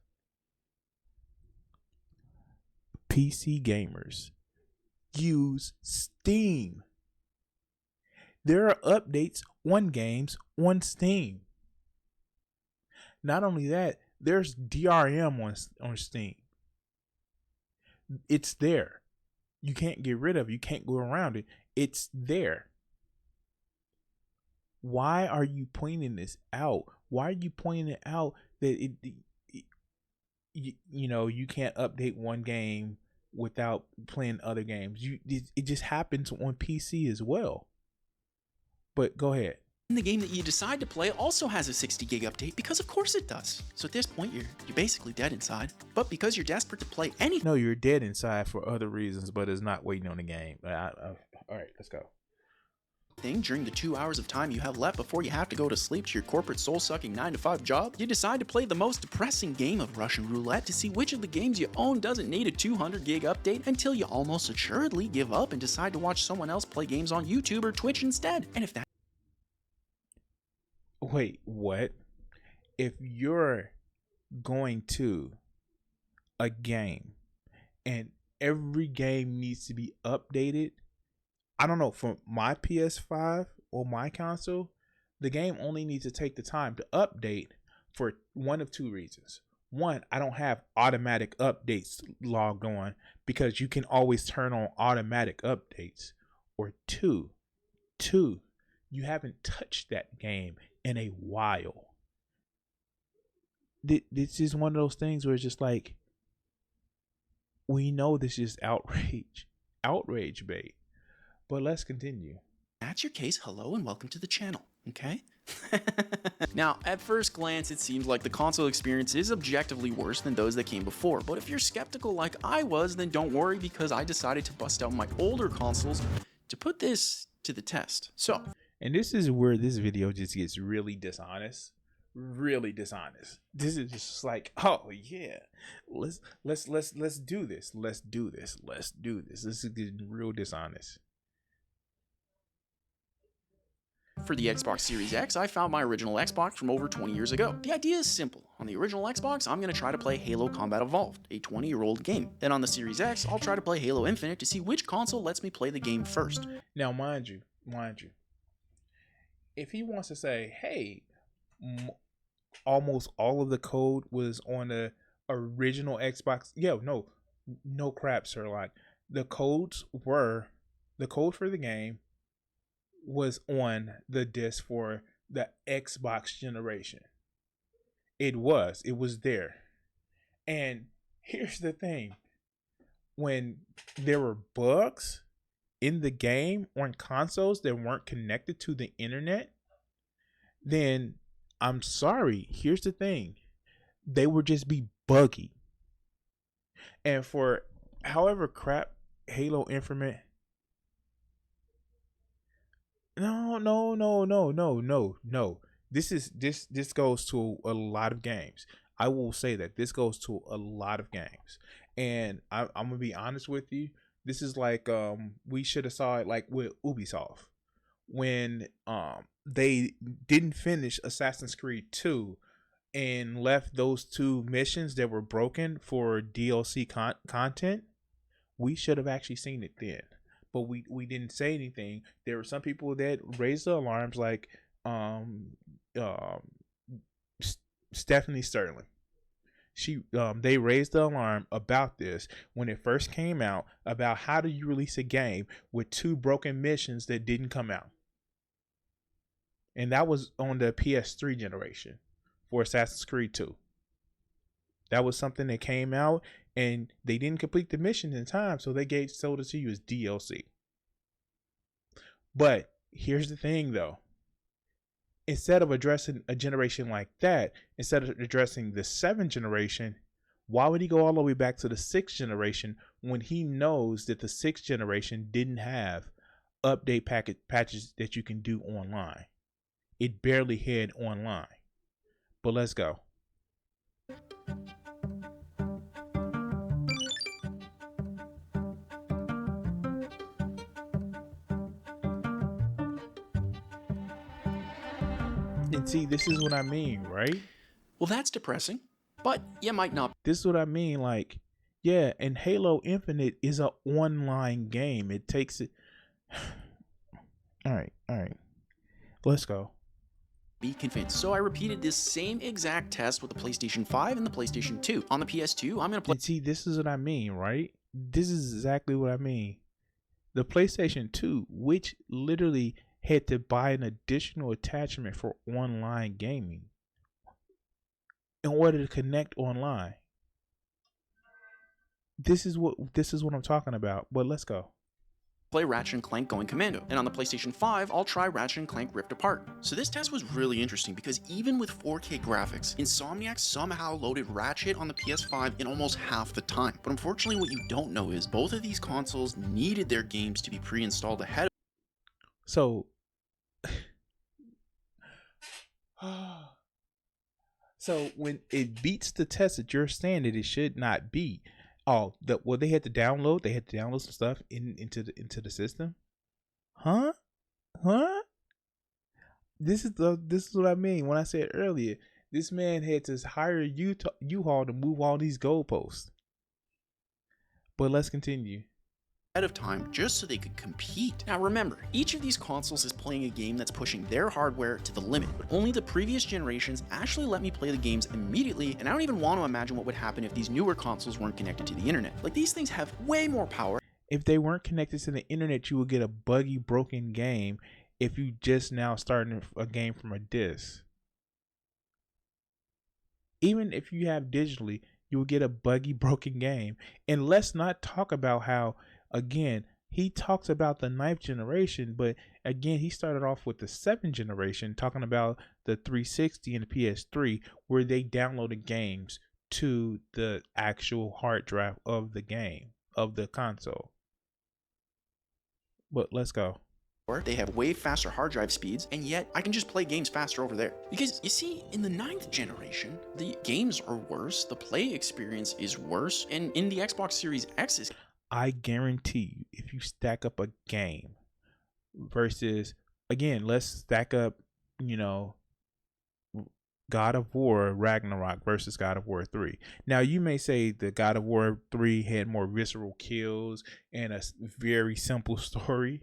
Speaker 1: PC gamers use Steam. There are updates on games on Steam. Not only that, there's DRM on Steam. It's there. You can't get rid of it. You can't go around it. It's there. Why are you pointing this out? Why are you pointing it out that you can't update one game without playing other games? It just happens on PC as well. But go ahead.
Speaker 7: the game that you decide to play also has a 60 gig update, because of course it does. So at this point, you're basically dead inside. But because you're desperate to play anything...
Speaker 1: No, you're dead inside for other reasons, but it's not waiting on the game. All right, let's go.
Speaker 7: During the 2 hours of time you have left before you have to go to sleep to your corporate soul-sucking 9-to-5 job, you decide to play the most depressing game of Russian roulette to see which of the games you own doesn't need a 200 gig update, until you almost assuredly give up and decide to watch someone else play games on YouTube or Twitch instead. And if that...
Speaker 1: Wait, what? If you're going to a game and every game needs to be updated, I don't know, for my PS5 or my console, the game only needs to take the time to update for one of two reasons. One, I don't have automatic updates logged on, because you can always turn on automatic updates. Or two, you haven't touched that game in a while. This is one of those things where it's just like, we know this is outrage bait. But let's continue.
Speaker 7: That's your case, hello and welcome to the channel, okay? Now, at first glance, it seems like the console experience is objectively worse than those that came before, but if you're skeptical like I was, then don't worry, because I decided to bust out my older consoles to put this to the test. So,
Speaker 1: and this is where this video just gets really dishonest. Really dishonest. This is just like, oh yeah, let's do this. Let's do this. This is getting real dishonest.
Speaker 7: For the Xbox Series X, I found my original Xbox from over 20 years ago. The idea is simple. On the original Xbox, I'm going to try to play Halo Combat Evolved, a 20-year-old game. Then on the Series X, I'll try to play Halo Infinite to see which console lets me play the game first.
Speaker 1: Now, mind you, if he wants to say, hey, almost all of the code was on the original Xbox. Yeah, no, no crap, Sherlock. The code for the game was on the disc for the Xbox generation. It was there. And here's the thing. When there were bugs in the game on consoles that weren't connected to the internet, then I'm sorry. Here's the thing. They would just be buggy. And for however crap Halo Infinite. No. This goes to a lot of games. I will say that this goes to a lot of games. And I'm gonna be honest with you. This is like we should have saw it like with Ubisoft when they didn't finish Assassin's Creed 2 and left those two missions that were broken for DLC content. We should have actually seen it then, but we didn't say anything. There were some people that raised the alarms, like Stephanie Sterling. They raised the alarm about this when it first came out, about how do you release a game with two broken missions that didn't come out. And that was on the PS3 generation for Assassin's Creed 2. That was something that came out and they didn't complete the mission in time, so they sold it to you as DLC. But here's the thing though. Instead of addressing a generation like that, instead of addressing the 7th generation, why would he go all the way back to the 6th generation when he knows that the 6th generation didn't have update patches that you can do online? It barely had online. But let's go. And see, this is what I mean, right?
Speaker 7: Well, that's depressing, but you might not.
Speaker 1: This is what I mean, like, yeah, and Halo Infinite is an online game. It takes it. All right. Let's go.
Speaker 7: Be convinced. So I repeated this same exact test with the PlayStation 5 and the PlayStation 2. On the PS2, I'm going to play.
Speaker 1: And see, this is what I mean, right? This is exactly what I mean. The PlayStation 2, which literally had to buy an additional attachment for online gaming in order to connect online. This is what I'm talking about. But let's go.
Speaker 7: Play Ratchet and Clank Going Commando, and on the PlayStation 5, I'll try Ratchet and Clank Rift Apart. So this test was really interesting because even with 4K graphics, Insomniac somehow loaded Ratchet on the PS5 in almost half the time. But unfortunately, what you don't know is both of these consoles needed their games to be pre-installed ahead of.
Speaker 1: So when it beats the test that you're saying that it should not beat, they had to download some stuff into the system. Huh? This is what I mean when I said earlier. This man had to hire U-Haul to move all these goalposts. But let's continue.
Speaker 7: Ahead of time just so they could compete. Now remember, each of these consoles is playing a game that's pushing their hardware to the limit, but only the previous generations actually let me play the games immediately, and I don't even want to imagine what would happen if these newer consoles weren't connected to the internet. Like, these things have way more power.
Speaker 1: If they weren't connected to the internet, you would get a buggy, broken game if you just now starting a game from a disc. Even if you have digitally, you will get a buggy, broken game. And let's not talk about how, again, he talks about the 9th generation, but again, he started off with the 7th generation, talking about the 360 and the PS3, where they downloaded games to the actual hard drive of the game, of the console. But let's go.
Speaker 7: They have way faster hard drive speeds, and yet I can just play games faster over there. Because you see, in the 9th generation, the games are worse, the play experience is worse, and in the Xbox Series X
Speaker 1: I guarantee you, if you stack up a game versus, again, let's stack up, God of War Ragnarok versus God of War 3. Now, you may say that God of War 3 had more visceral kills and a very simple story,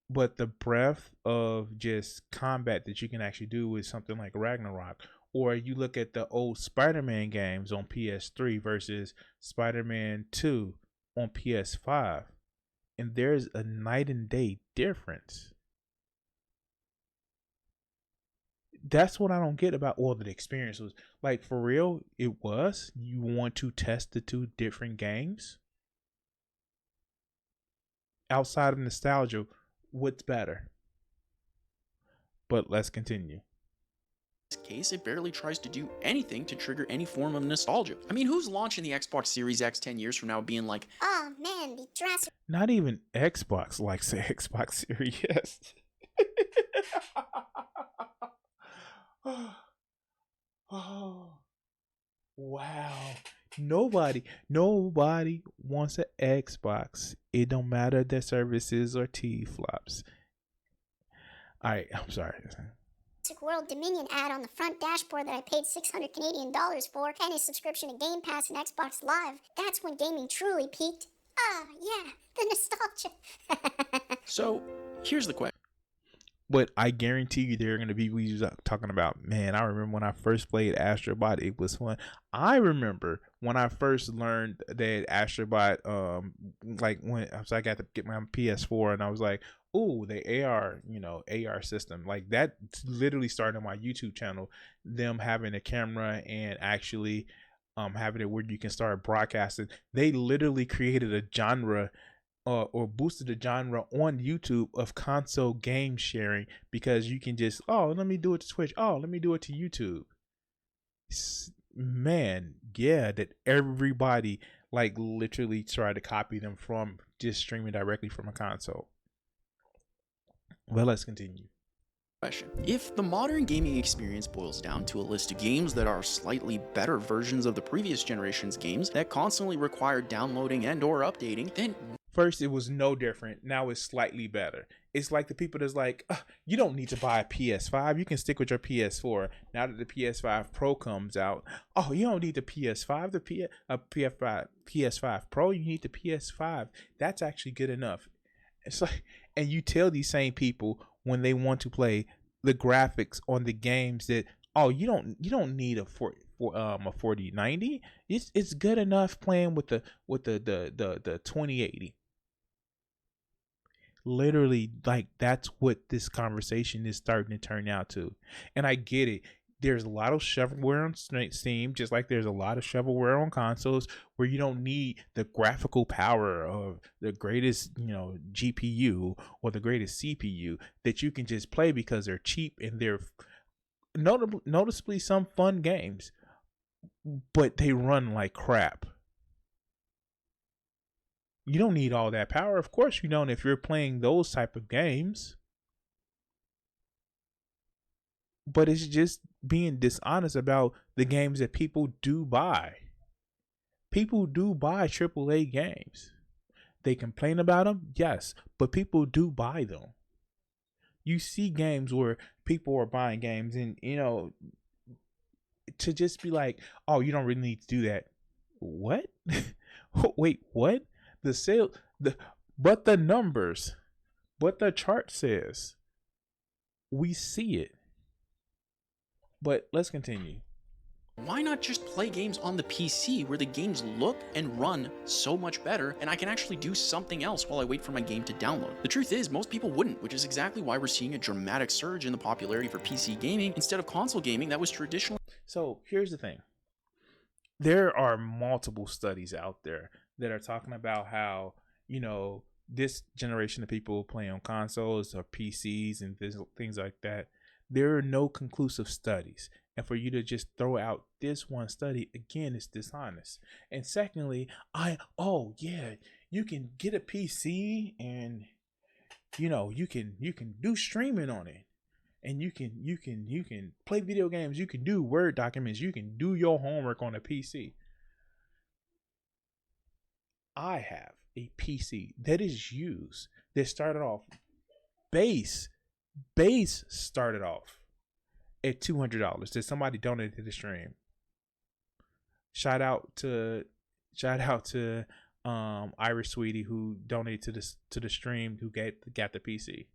Speaker 1: but the breadth of just combat that you can actually do with something like Ragnarok Or you look at the old Spider-Man games on PS3 versus Spider-Man 2 on PS5, and there's a night and day difference. That's what I don't get about all the experience was like. For real, it was. You want to test the two different games outside of nostalgia. What's better? But let's continue.
Speaker 7: In this case, it barely tries to do anything to trigger any form of nostalgia. I mean, who's launching the Xbox Series X 10 years from now being like,
Speaker 12: oh man, the Jurassic.
Speaker 1: Not even Xbox likes the Xbox Series S. Oh, wow. Nobody wants an Xbox. It don't matter their services or T-flops. Alright, I'm sorry.
Speaker 12: World Dominion ad on the front dashboard that I paid 600 Canadian dollars for, and a subscription to Game Pass and Xbox Live. That's when gaming truly peaked. Ah, yeah, the nostalgia.
Speaker 7: So, here's the question.
Speaker 1: But I guarantee you they're going to be talking about, man, I remember when I first played Astrobot, it was fun. I remember when I first learned that Astrobot, like when I got to get my PS4 and I was like, oh, the AR, AR system. Like that literally started on my YouTube channel, them having a camera and actually having it where you can start broadcasting. They literally created a genre or boosted the genre on YouTube of console game sharing, because you can just, oh, let me do it to Twitch. Oh, let me do it to YouTube. Man, yeah, that everybody like literally tried to copy them from just streaming directly from a console. Well, let's continue.
Speaker 7: If the modern gaming experience boils down to a list of games that are slightly better versions of the previous generation's games that constantly require downloading and or updating, then
Speaker 1: first, it was no different. Now it's slightly better. It's like the people that's like, you don't need to buy a PS5. You can stick with your PS4. Now that the PS5 Pro comes out, oh, you don't need the PS5, PS5 Pro. You need the PS5. That's actually good enough. It's like, and you tell these same people when they want to play the graphics on the games that, oh, you don't need a 4090. It's good enough playing with the 2080. Literally, like, that's what this conversation is starting to turn out to. And I get it. There's a lot of shovelware on Steam, just like there's a lot of shovelware on consoles where you don't need the graphical power of the greatest, GPU or the greatest CPU, that you can just play because they're cheap and they're noticeably some fun games, but they run like crap. You don't need all that power. Of course you don't if you're playing those type of games. But it's just being dishonest about the games that people do buy. People do buy AAA games. They complain about them, yes, but people do buy them. You see games where people are buying games and, to just be like, oh, you don't really need to do that. What? Wait, what? But the numbers, what the chart says, we see it. But let's continue.
Speaker 7: Why not just play games on the PC where the games look and run so much better and I can actually do something else while I wait for my game to download? The truth is, most people wouldn't, which is exactly why we're seeing a dramatic surge in the popularity for PC gaming instead of console gaming that was traditionally.
Speaker 1: So here's the thing. There are multiple studies out there that are talking about how, this generation of people play on consoles or PCs and things like that. There are no conclusive studies. And for you to just throw out this one study, again, is dishonest. And secondly, you can get a PC and, you can do streaming on it. And you can play video games. You can do Word documents. You can do your homework on a PC. I have a PC that is used, that started off base started off at $200 that somebody donated to the stream. Shout out to Irish Sweetie, who donated to the stream, who got the PC.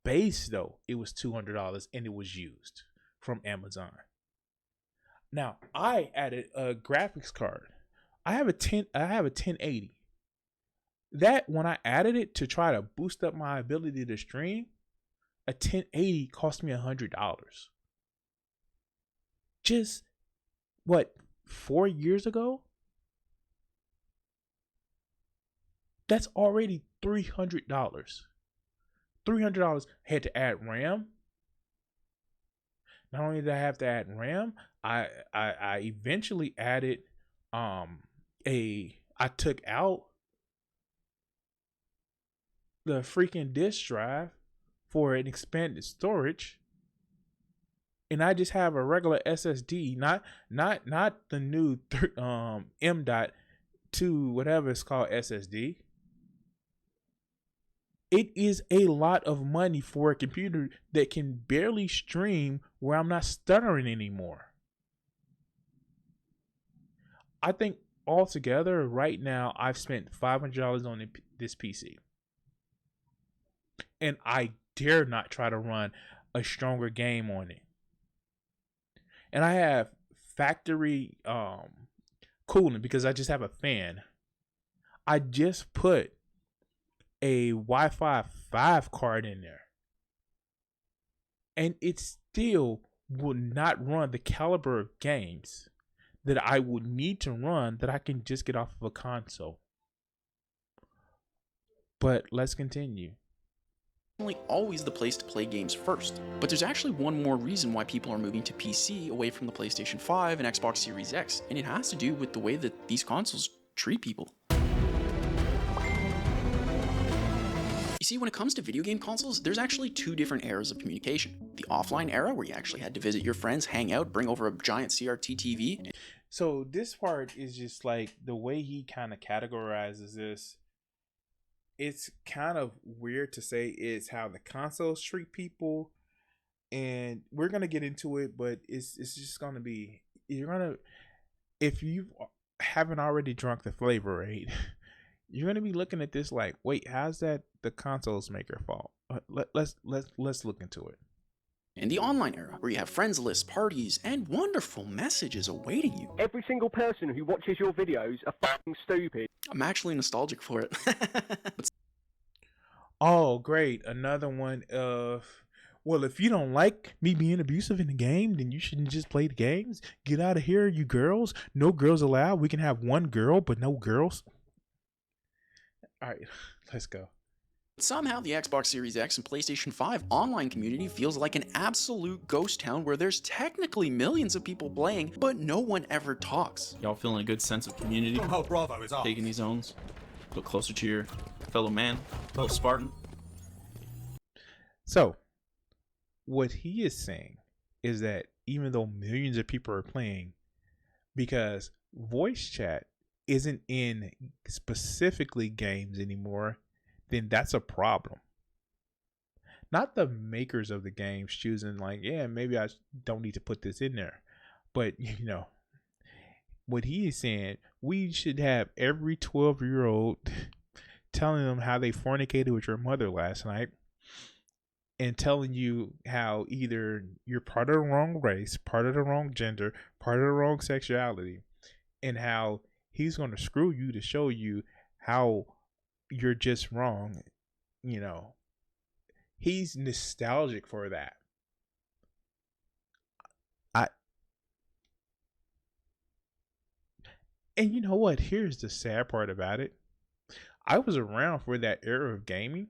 Speaker 1: Base though, it was $200 and it was used from Amazon. Now I added a graphics card. I have a 1080. That when I added it to try to boost up my ability to stream, a 1080 cost me $100. Just what, 4 years ago? That's already $300. $300. Had to add RAM. Not only did I have to add RAM, I eventually added I took out the freaking disk drive for an expanded storage, and I just have a regular SSD, not the new M.2 whatever it's called SSD. It is a lot of money for a computer that can barely stream where I'm not stuttering anymore. I think altogether right now I've spent $500 on this PC. And I dare not try to run a stronger game on it. And I have factory cooling because I just have a fan. I just put a Wi-Fi 5 card in there. And it still will not run the caliber of games that I would need to run that I can just get off of a console. But let's continue.
Speaker 7: Always the place to play games first. But there's actually one more reason why people are moving to PC away from the PlayStation 5 and Xbox Series X, and it has to do with the way that these consoles treat people. You see, when it comes to video game consoles, there's actually two different eras of communication. The offline era, where you actually had to visit your friends, hang out, bring over a giant CRT TV.
Speaker 1: So this part is just like the way he kind of categorizes this. It's kind of weird to say is how the consoles treat people, and we're gonna get into it, but it's just gonna be, if you haven't already drunk the flavor rate, you're gonna be looking at this like, wait, how's that the consoles maker fault? Let's look into it.
Speaker 7: And the online era, where you have friends lists, parties, and wonderful messages awaiting you.
Speaker 13: Every single person who watches your videos are fucking stupid.
Speaker 7: I'm actually nostalgic for it.
Speaker 1: Oh, great. Another one of, well, if you don't like me being abusive in the game, then you shouldn't just play the games. Get out of here, you girls. No girls allowed. We can have one girl, but no girls. All right, let's go.
Speaker 7: Somehow the Xbox Series X and PlayStation 5 online community feels like an absolute ghost town where there's technically millions of people playing, but no one ever talks. Y'all feeling a good sense of community?
Speaker 14: Oh, Bravo is off.
Speaker 7: Taking these zones, look closer to your fellow man, fellow Spartan.
Speaker 1: So, what he is saying is that even though millions of people are playing, because voice chat isn't in specifically games anymore, then that's a problem. Not the makers of the games choosing like, yeah, maybe I don't need to put this in there. But, you know, what he is saying, we should have every 12-year-old telling them how they fornicated with your mother last night and telling you how either you're part of the wrong race, part of the wrong gender, part of the wrong sexuality, and how he's going to screw you to show you how you're just wrong. You know, he's nostalgic for that. And you know what? Here's the sad part about it. I was around for that era of gaming,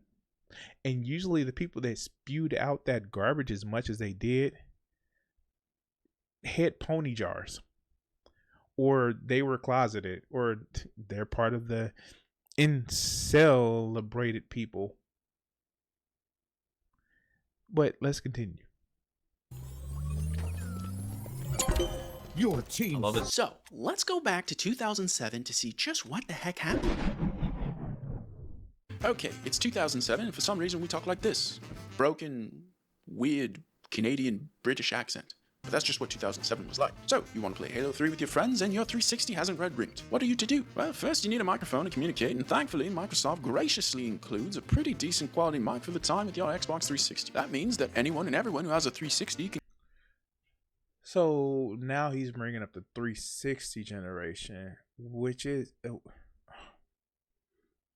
Speaker 1: and usually the people that spewed out that garbage as much as they did had pony jars, or they were closeted, or they're part of the celebrated people. But let's continue.
Speaker 7: Your team. I love it. So, let's go back to 2007 to see just what the heck happened. Okay, it's 2007, and for some reason we talk like this. Broken, weird, Canadian, British accent. But that's just what 2007 was like. So, you want to play Halo 3 with your friends and your 360 hasn't red ringed. What are you to do? Well, first you need a microphone to communicate, and thankfully Microsoft graciously includes a pretty decent quality mic for the time with your Xbox 360. That means that anyone and everyone who has a 360 can...
Speaker 1: So now he's bringing up the 360 generation, which is all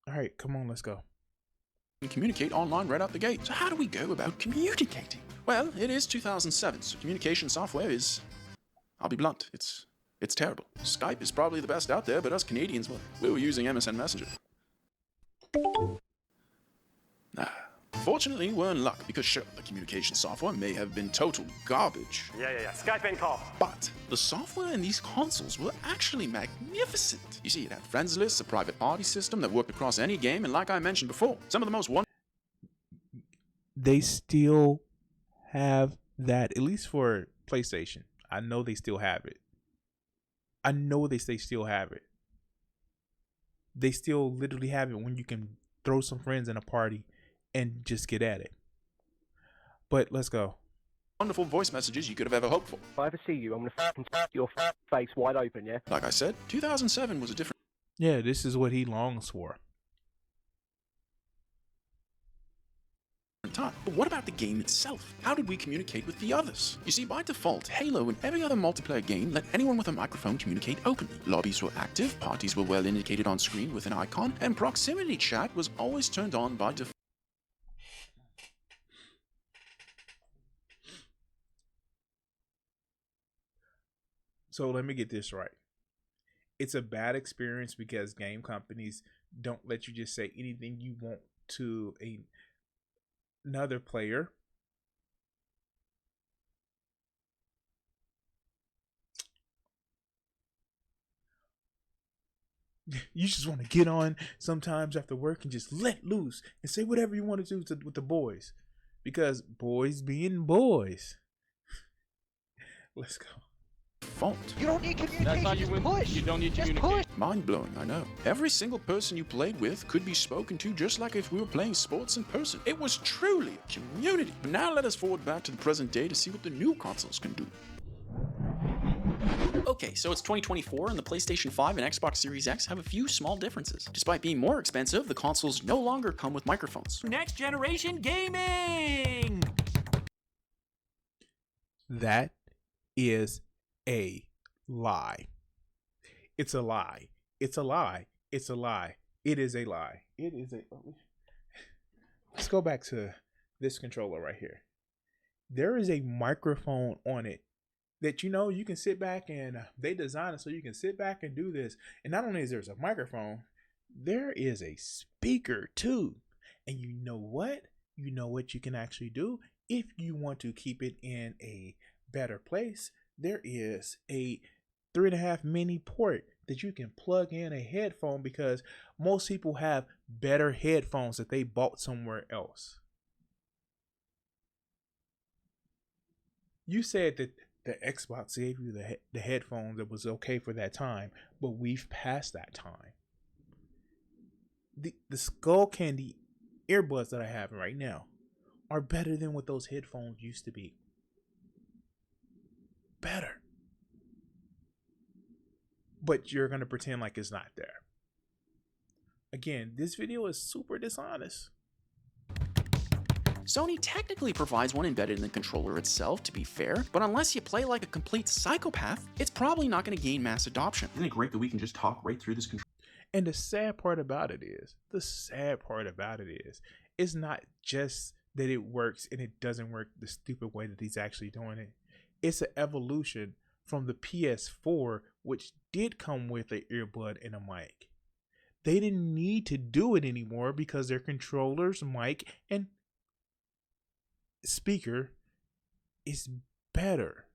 Speaker 1: right. Come on, let's go.
Speaker 7: And communicate online right out the gate. So how do we go about communicating? Well, it is 2007, so communication software is, I'll be blunt, it's terrible. Skype is probably the best out there, but us Canadians, well, we were using MSN Messenger. Fortunately, we're in luck because sure, the communication software may have been total garbage.
Speaker 9: Yeah. Skype and call.
Speaker 7: But the software in these consoles were actually magnificent. You see, it had friends lists, a private party system that worked across any game, and like I mentioned before, some of the most wonderful.
Speaker 1: They still have that, at least for PlayStation. I know they still have it. They still have it. They still literally have it when you can throw some friends in a party and just get at it. But let's go.
Speaker 7: Wonderful voice messages you could have ever hoped for.
Speaker 13: If I ever see you, I'm gonna fucking your face wide open, yeah?
Speaker 7: Like I said, 2007 was a different.
Speaker 1: Yeah, this is what he longs for.
Speaker 7: Time. But what about the game itself? How did we communicate with the others? You see, by default, Halo and every other multiplayer game let anyone with a microphone communicate openly. Lobbies were active, parties were well indicated on screen with an icon, and proximity chat was always turned on by default.
Speaker 1: So let me get this right. It's a bad experience because game companies don't let you just say anything you want to another player. You just want to get on sometimes after work and just let loose and say whatever you want to do with the boys, because boys being boys. Let's go.
Speaker 7: Fault.
Speaker 5: You don't need communication. That's how you win. Push.
Speaker 2: You don't need
Speaker 5: Just
Speaker 2: communication.
Speaker 5: push.
Speaker 7: Mind-blowing, I know. Every single person you played with could be spoken to just like if we were playing sports in person. It was truly a community. But now let us forward back to the present day to see what the new consoles can do. Okay, so it's 2024 and the PlayStation 5 and Xbox Series X have a few small differences. Despite being more expensive, the consoles no longer come with microphones.
Speaker 9: Next generation gaming!
Speaker 1: That is a lie. It's a lie. It's a lie. It's a lie. It is a lie. It is a. Let's go back to this controller right here. There is a microphone on it that you can sit back and they design it so you can sit back and do this. And not only is there a microphone, there is a speaker too. And you know what? You know what you can actually do if you want to keep it in a better place. There is a 3.5 mini port that you can plug in a headphone, because most people have better headphones that they bought somewhere else. You said that the Xbox gave you the headphones that was okay for that time, but we've passed that time. The Skull Candy earbuds that I have right now are better than what those headphones used to be. Better. But you're going to pretend like it's not there. Again, this video is super dishonest.
Speaker 7: Sony technically provides one embedded in the controller itself, to be fair, but unless you play like a complete psychopath, it's probably not going to gain mass adoption. Isn't it great that we can just talk right through this controller?
Speaker 1: And the sad part about it is, it's not just that it works and it doesn't work the stupid way that he's actually doing it. It's an evolution from the PS4, which did come with an earbud and a mic. They didn't need to do it anymore because their controllers, mic, and speaker is better.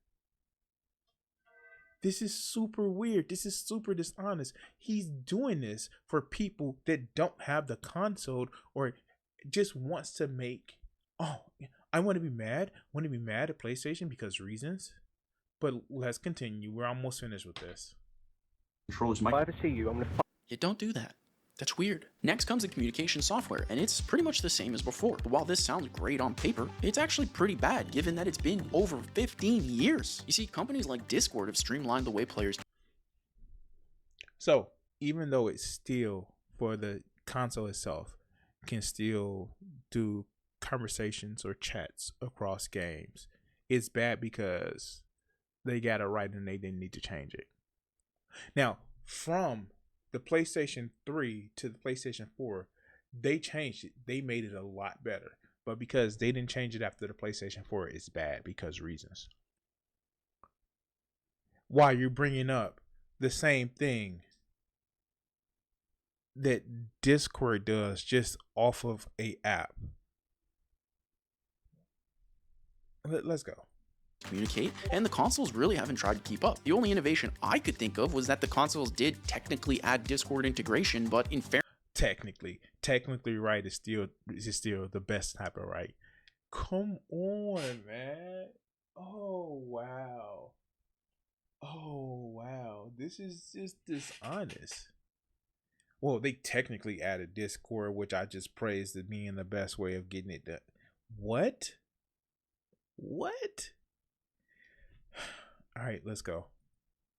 Speaker 1: This is super weird. This is super dishonest. He's doing this for people that don't have the console or just wants to make, I want to be mad. At PlayStation because reasons. But let's continue. We're almost finished with this.
Speaker 7: Controllers
Speaker 13: If I ever see you, I'm gonna.
Speaker 7: You don't do that. That's weird. Next comes the communication software, and it's pretty much the same as before. But while this sounds great on paper, it's actually pretty bad given that it's been over 15 years. You see, companies like Discord have streamlined the way players.
Speaker 1: So, even though it's still, for the console itself, can still do conversations or chats across games, it's bad because they got it right and they didn't need to change it. Now, from the PlayStation 3 to the PlayStation 4, they changed it. They made it a lot better. But because they didn't change it after the PlayStation 4, it's bad because reasons. While you're bringing up the same thing that Discord does just off of a app. Let's go.
Speaker 7: Communicate, and the consoles really haven't tried to keep up. The only innovation I could think of was that the consoles did technically add Discord integration, but in fairness,
Speaker 1: technically right is still the best type of right. Come on, man. Oh wow. This is just dishonest. Well, they technically added Discord, which I just praised as being the best way of getting it done. What? All right, let's go.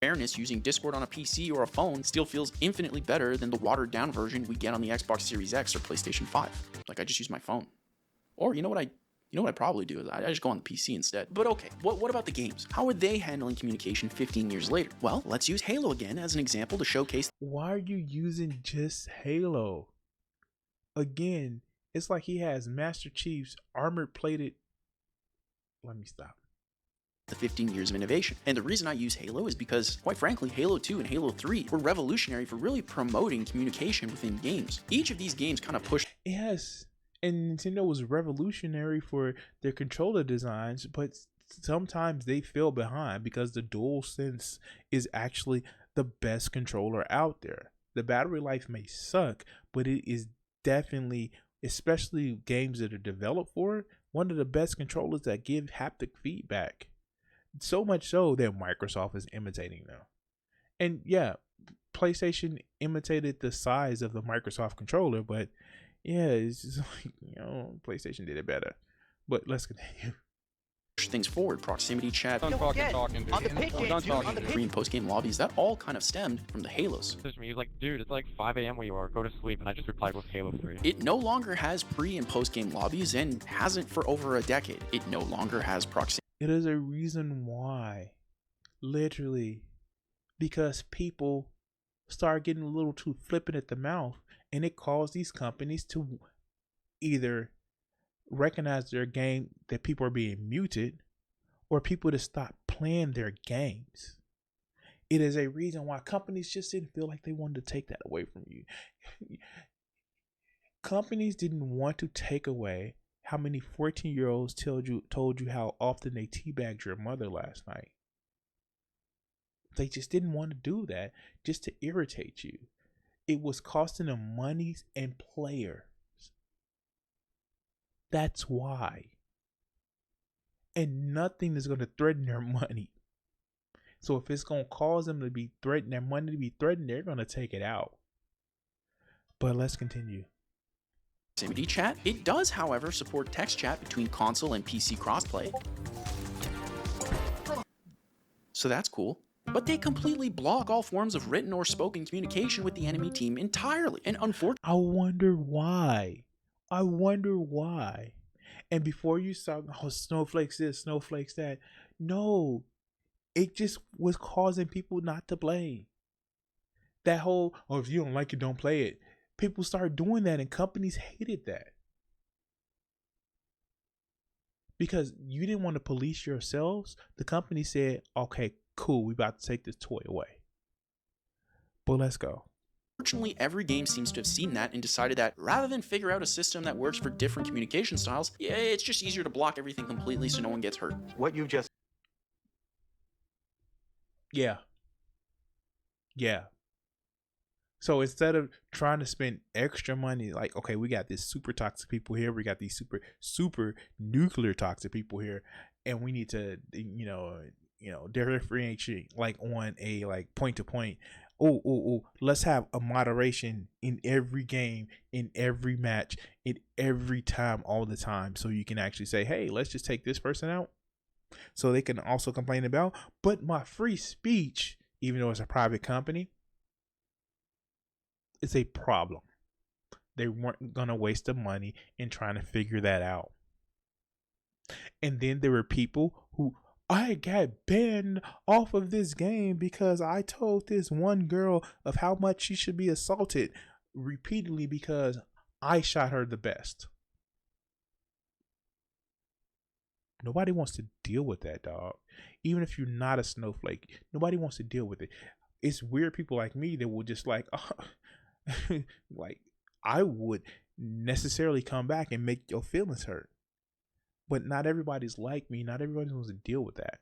Speaker 7: Fairness, using Discord on a PC or a phone still feels infinitely better than the watered down version we get on the Xbox Series X or PlayStation 5. Like, I just use my phone. Or you know what I probably do is I just go on the PC instead. But okay, what about the games? How are they handling communication 15 years later? Well, let's use Halo again as an example to showcase.
Speaker 1: Why are you using just Halo? Again, it's like he has Master Chief's armored plated. Let me stop.
Speaker 7: The 15 years of innovation. And the reason I use Halo is because, quite frankly, Halo 2 and Halo 3 were revolutionary for really promoting communication within games. Each of these games kind of pushed.
Speaker 1: Yes, and Nintendo was revolutionary for their controller designs, but sometimes they fell behind because the DualSense is actually the best controller out there. The battery life may suck, but it is definitely, especially games that are developed for it, one of the best controllers that give haptic feedback. So much so that Microsoft is imitating them. And yeah, PlayStation imitated the size of the Microsoft controller, but yeah, it's just like, PlayStation did it better. But let's continue.
Speaker 7: Push things forward, proximity chat,
Speaker 15: On the
Speaker 7: pre and post game lobbies, that all kind of stemmed from the Halos.
Speaker 15: He's like, dude, it's like 5 a.m. where you are. Go to sleep. And I just replied with Halo 3.
Speaker 7: It no longer has pre and post game lobbies and hasn't for over a decade. It no longer has proximity.
Speaker 1: It is a reason why. Literally. Because people start getting a little too flippant at the mouth, and it caused these companies to either recognize their game that people are being muted, or people to stop playing their games. It is a reason why companies just didn't feel like they wanted to take that away from you. Companies didn't want to take away how many 14-year-olds told you how often they teabagged your mother last night. They just didn't want to do that just to irritate you. It was costing them money and players. That's why. And nothing is going to threaten their money. So if it's going to cause them to be threatened, their money to be threatened, they're going to take it out. But let's continue.
Speaker 7: Proximity chat. It does, however, support text chat between console and PC crossplay. So that's cool. But they completely block all forms of written or spoken communication with the enemy team entirely. And unfortunately,
Speaker 1: I wonder why. And before you start, snowflakes this, snowflakes that. No, it just was causing people not to play. That whole, if you don't like it, don't play it. People started doing that and companies hated that. Because you didn't want to police yourselves. The company said, okay, cool, we about to take this toy away. But let's go.
Speaker 7: Fortunately, every game seems to have seen that and decided that rather than figure out a system that works for different communication styles, it's just easier to block everything completely so no one gets hurt.
Speaker 15: What you just...
Speaker 1: Yeah. So instead of trying to spend extra money, like, okay, we got this super toxic people here, we got these super nuclear toxic people here, and we need to, differentiate like on a like point to point. Let's have a moderation in every game, in every match, in every time, all the time, so you can actually say, hey, let's just take this person out, so they can also complain about, but my free speech, even though it's a private company, it's a problem. They weren't gonna waste the money in trying to figure that out. And then there were people who, I got banned off of this game because I told this one girl of how much she should be assaulted repeatedly because I shot her the best. Nobody wants to deal with that, dog. Even if you're not a snowflake, nobody wants to deal with it. It's weird people like me that will just like, like I would necessarily come back and make your feelings hurt. But not everybody's like me. Not everybody wants to deal with that.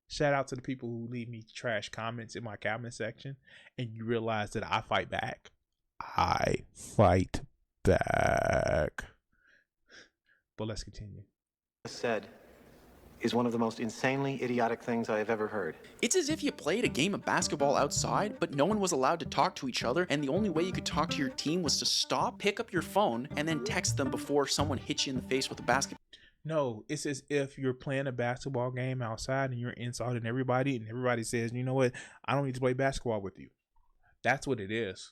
Speaker 1: Shout out to the people who leave me trash comments in my comment section and you realize that I fight back. I fight back. But let's continue.
Speaker 16: Said is one of the most insanely idiotic things I have ever heard.
Speaker 7: It's as if you played a game of basketball outside, but no one was allowed to talk to each other, and the only way you could talk to your team was to stop, pick up your phone, and then text them before someone hits you in the face with a basketball.
Speaker 1: No, it's as if you're playing a basketball game outside and you're insulting everybody, and everybody says, you know what, I don't need to play basketball with you. That's what it is.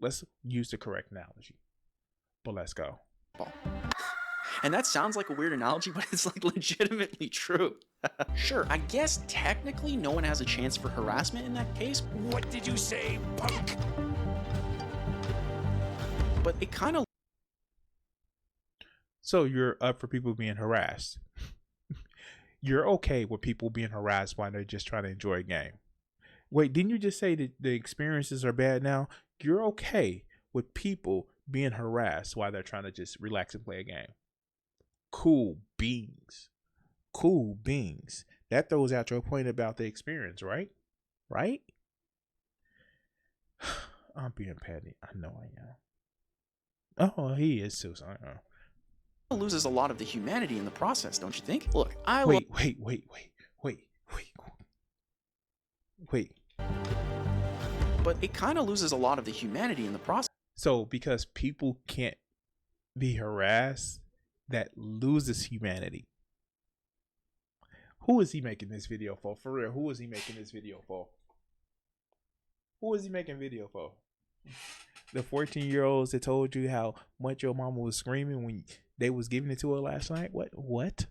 Speaker 1: Let's use the correct analogy. But let's go.
Speaker 7: And that sounds like a weird analogy, but it's like legitimately true. Sure, I guess technically no one has a chance for harassment in that case.
Speaker 9: What did you say, punk?
Speaker 7: But it kind of...
Speaker 1: So you're up for people being harassed. You're okay with people being harassed while they're just trying to enjoy a game. Wait, didn't you just say that the experiences are bad now? You're okay with people being harassed while they're trying to just relax and play a game. Cool beans. Cool beans. That throws out your point about the experience, right? Right? I'm being petty. I know I am. Oh, he is too. So I know.
Speaker 7: Loses a lot of the humanity in the process, don't you think? Look,
Speaker 1: wait.
Speaker 7: But it kind of loses a lot of the humanity in the process.
Speaker 1: So because people can't be harassed, that loses humanity. Who is he making this video for? For real, who is he making this video for? Who is he making video for? The 14-year-olds that told you how much your mama was screaming when they was giving it to her last night? What?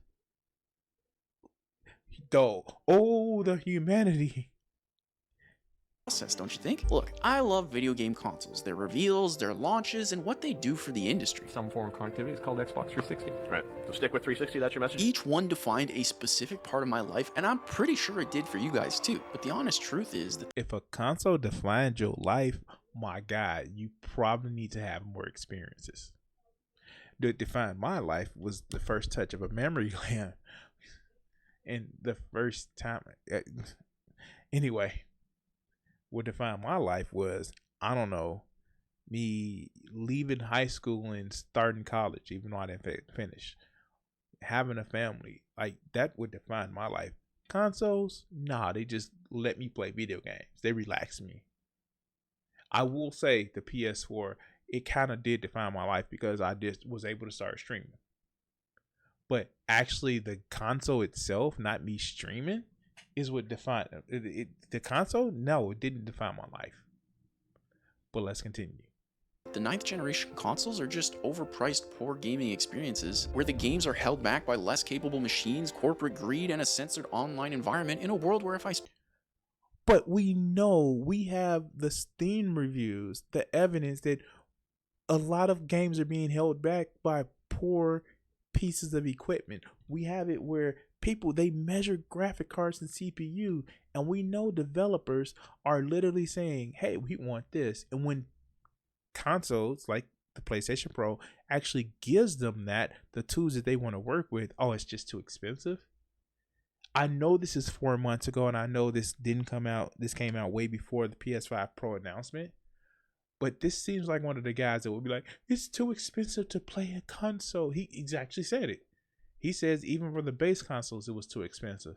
Speaker 1: Though, oh, the humanity.
Speaker 7: Don't you think? Look, I love video game consoles, their reveals, their launches, and what they do for the industry.
Speaker 15: Some form of connectivity is called Xbox 360. Right. So stick with 360, that's your message?
Speaker 7: Each one defined a specific part of my life, and I'm pretty sure it did for you guys too. But the honest truth is that
Speaker 1: if a console defined your life, my God, you probably need to have more experiences. To define my life was the first touch of a memory lamp. And the first time, anyway, what defined my life was, I don't know, me leaving high school and starting college, even though I didn't finish. Having a family, like that would define my life. Consoles, nah, they just let me play video games. They relax me. I will say the PS4, it kind of did define my life because I just was able to start streaming. But actually the console itself, not me streaming, is what defined it. The console, no, it didn't define my life. But let's continue.
Speaker 7: The 9th generation consoles are just overpriced, poor gaming experiences where the games are held back by less capable machines, corporate greed, and a censored online environment in a world where if I...
Speaker 1: But we know, we have the Steam reviews, the evidence that a lot of games are being held back by poor pieces of equipment. We have it where people, they measure graphic cards and CPU, and we know developers are literally saying, hey, we want this. And when consoles like the PlayStation Pro actually gives them that, the tools that they want to work with, oh, it's just too expensive. I know this is 4 months ago, and I know this didn't come out, this came out way before the PS5 Pro announcement. But this seems like one of the guys that would be like, it's too expensive to play a console. He actually said it. He says even for the base consoles, it was too expensive.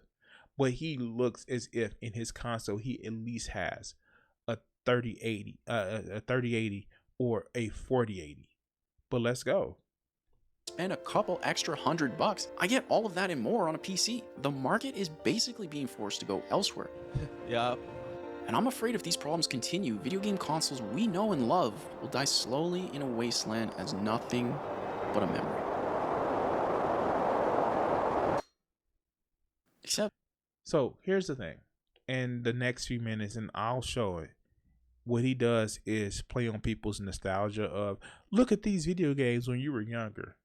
Speaker 1: But he looks as if in his console, he at least has a 3080 or a 4080. But let's go.
Speaker 7: Spend a couple extra $100, I get all of that and more on a PC. The market is basically being forced to go elsewhere.
Speaker 2: Yeah.
Speaker 7: And I'm afraid if these problems continue, video game consoles we know and love will die slowly in a wasteland as nothing but a memory. Except
Speaker 1: So here's the thing. In the next few minutes, and I'll show it. What he does is play on people's nostalgia of, look at these video games when you were younger.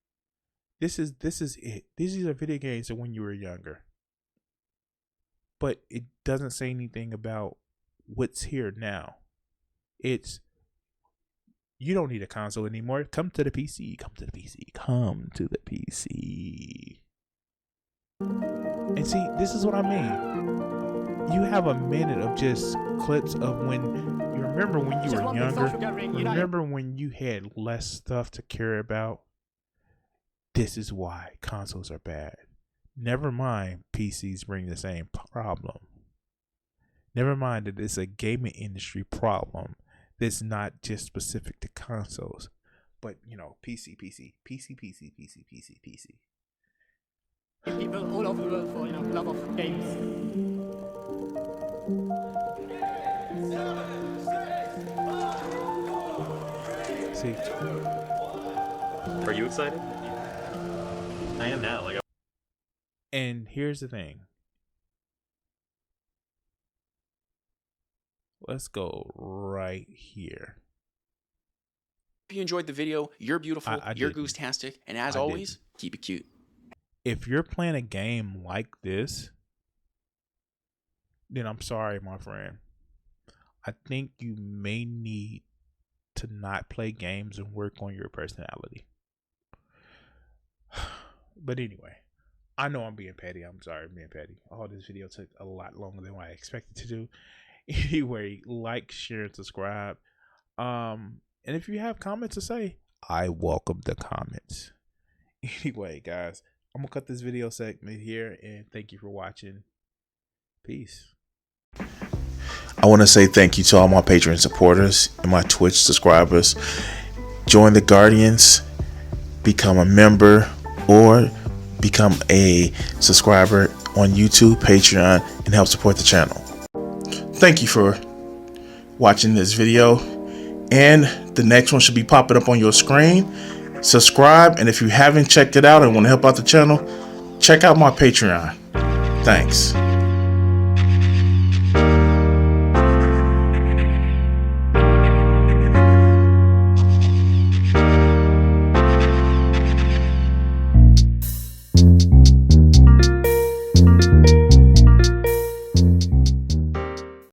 Speaker 1: This is it. These are video games of when you were younger. But it doesn't say anything about what's here now. It's, you don't need a console anymore. Come to the PC. Come to the PC. Come to the PC. And see, this is what I mean. You have a minute of just clips of when you remember when you were younger. Remember when you had less stuff to care about. This is why consoles are bad. Never mind PCs bring the same problem. Never mind that it's a gaming industry problem that's not just specific to consoles. But, you know, PC.
Speaker 17: People all over the world for, love of games.
Speaker 1: See.
Speaker 18: Are you excited? I am now.
Speaker 1: And here's the thing. Let's go right here.
Speaker 7: If you enjoyed the video, you're beautiful, you're goose-tastic, and as always, keep it cute.
Speaker 1: If you're playing a game like this, then I'm sorry, my friend. I think you may need to not play games and work on your personality. But anyway, I know I'm being petty. I'm sorry, I'm being petty. Oh, this video took a lot longer than what I expected to do. Anyway, like, share, and subscribe. And if you have comments to say, I welcome the comments. Anyway, guys, I'm gonna cut this video segment here, and thank you for watching. Peace. I want to say thank you to all my Patreon supporters and my Twitch subscribers. Join the Guardians, become a member, or become a subscriber on YouTube, Patreon, and help support the channel. Thank you for watching this video, and the next one should be popping up on your screen. Subscribe, and if you haven't checked it out and want to help out the channel, check out my Patreon. Thanks.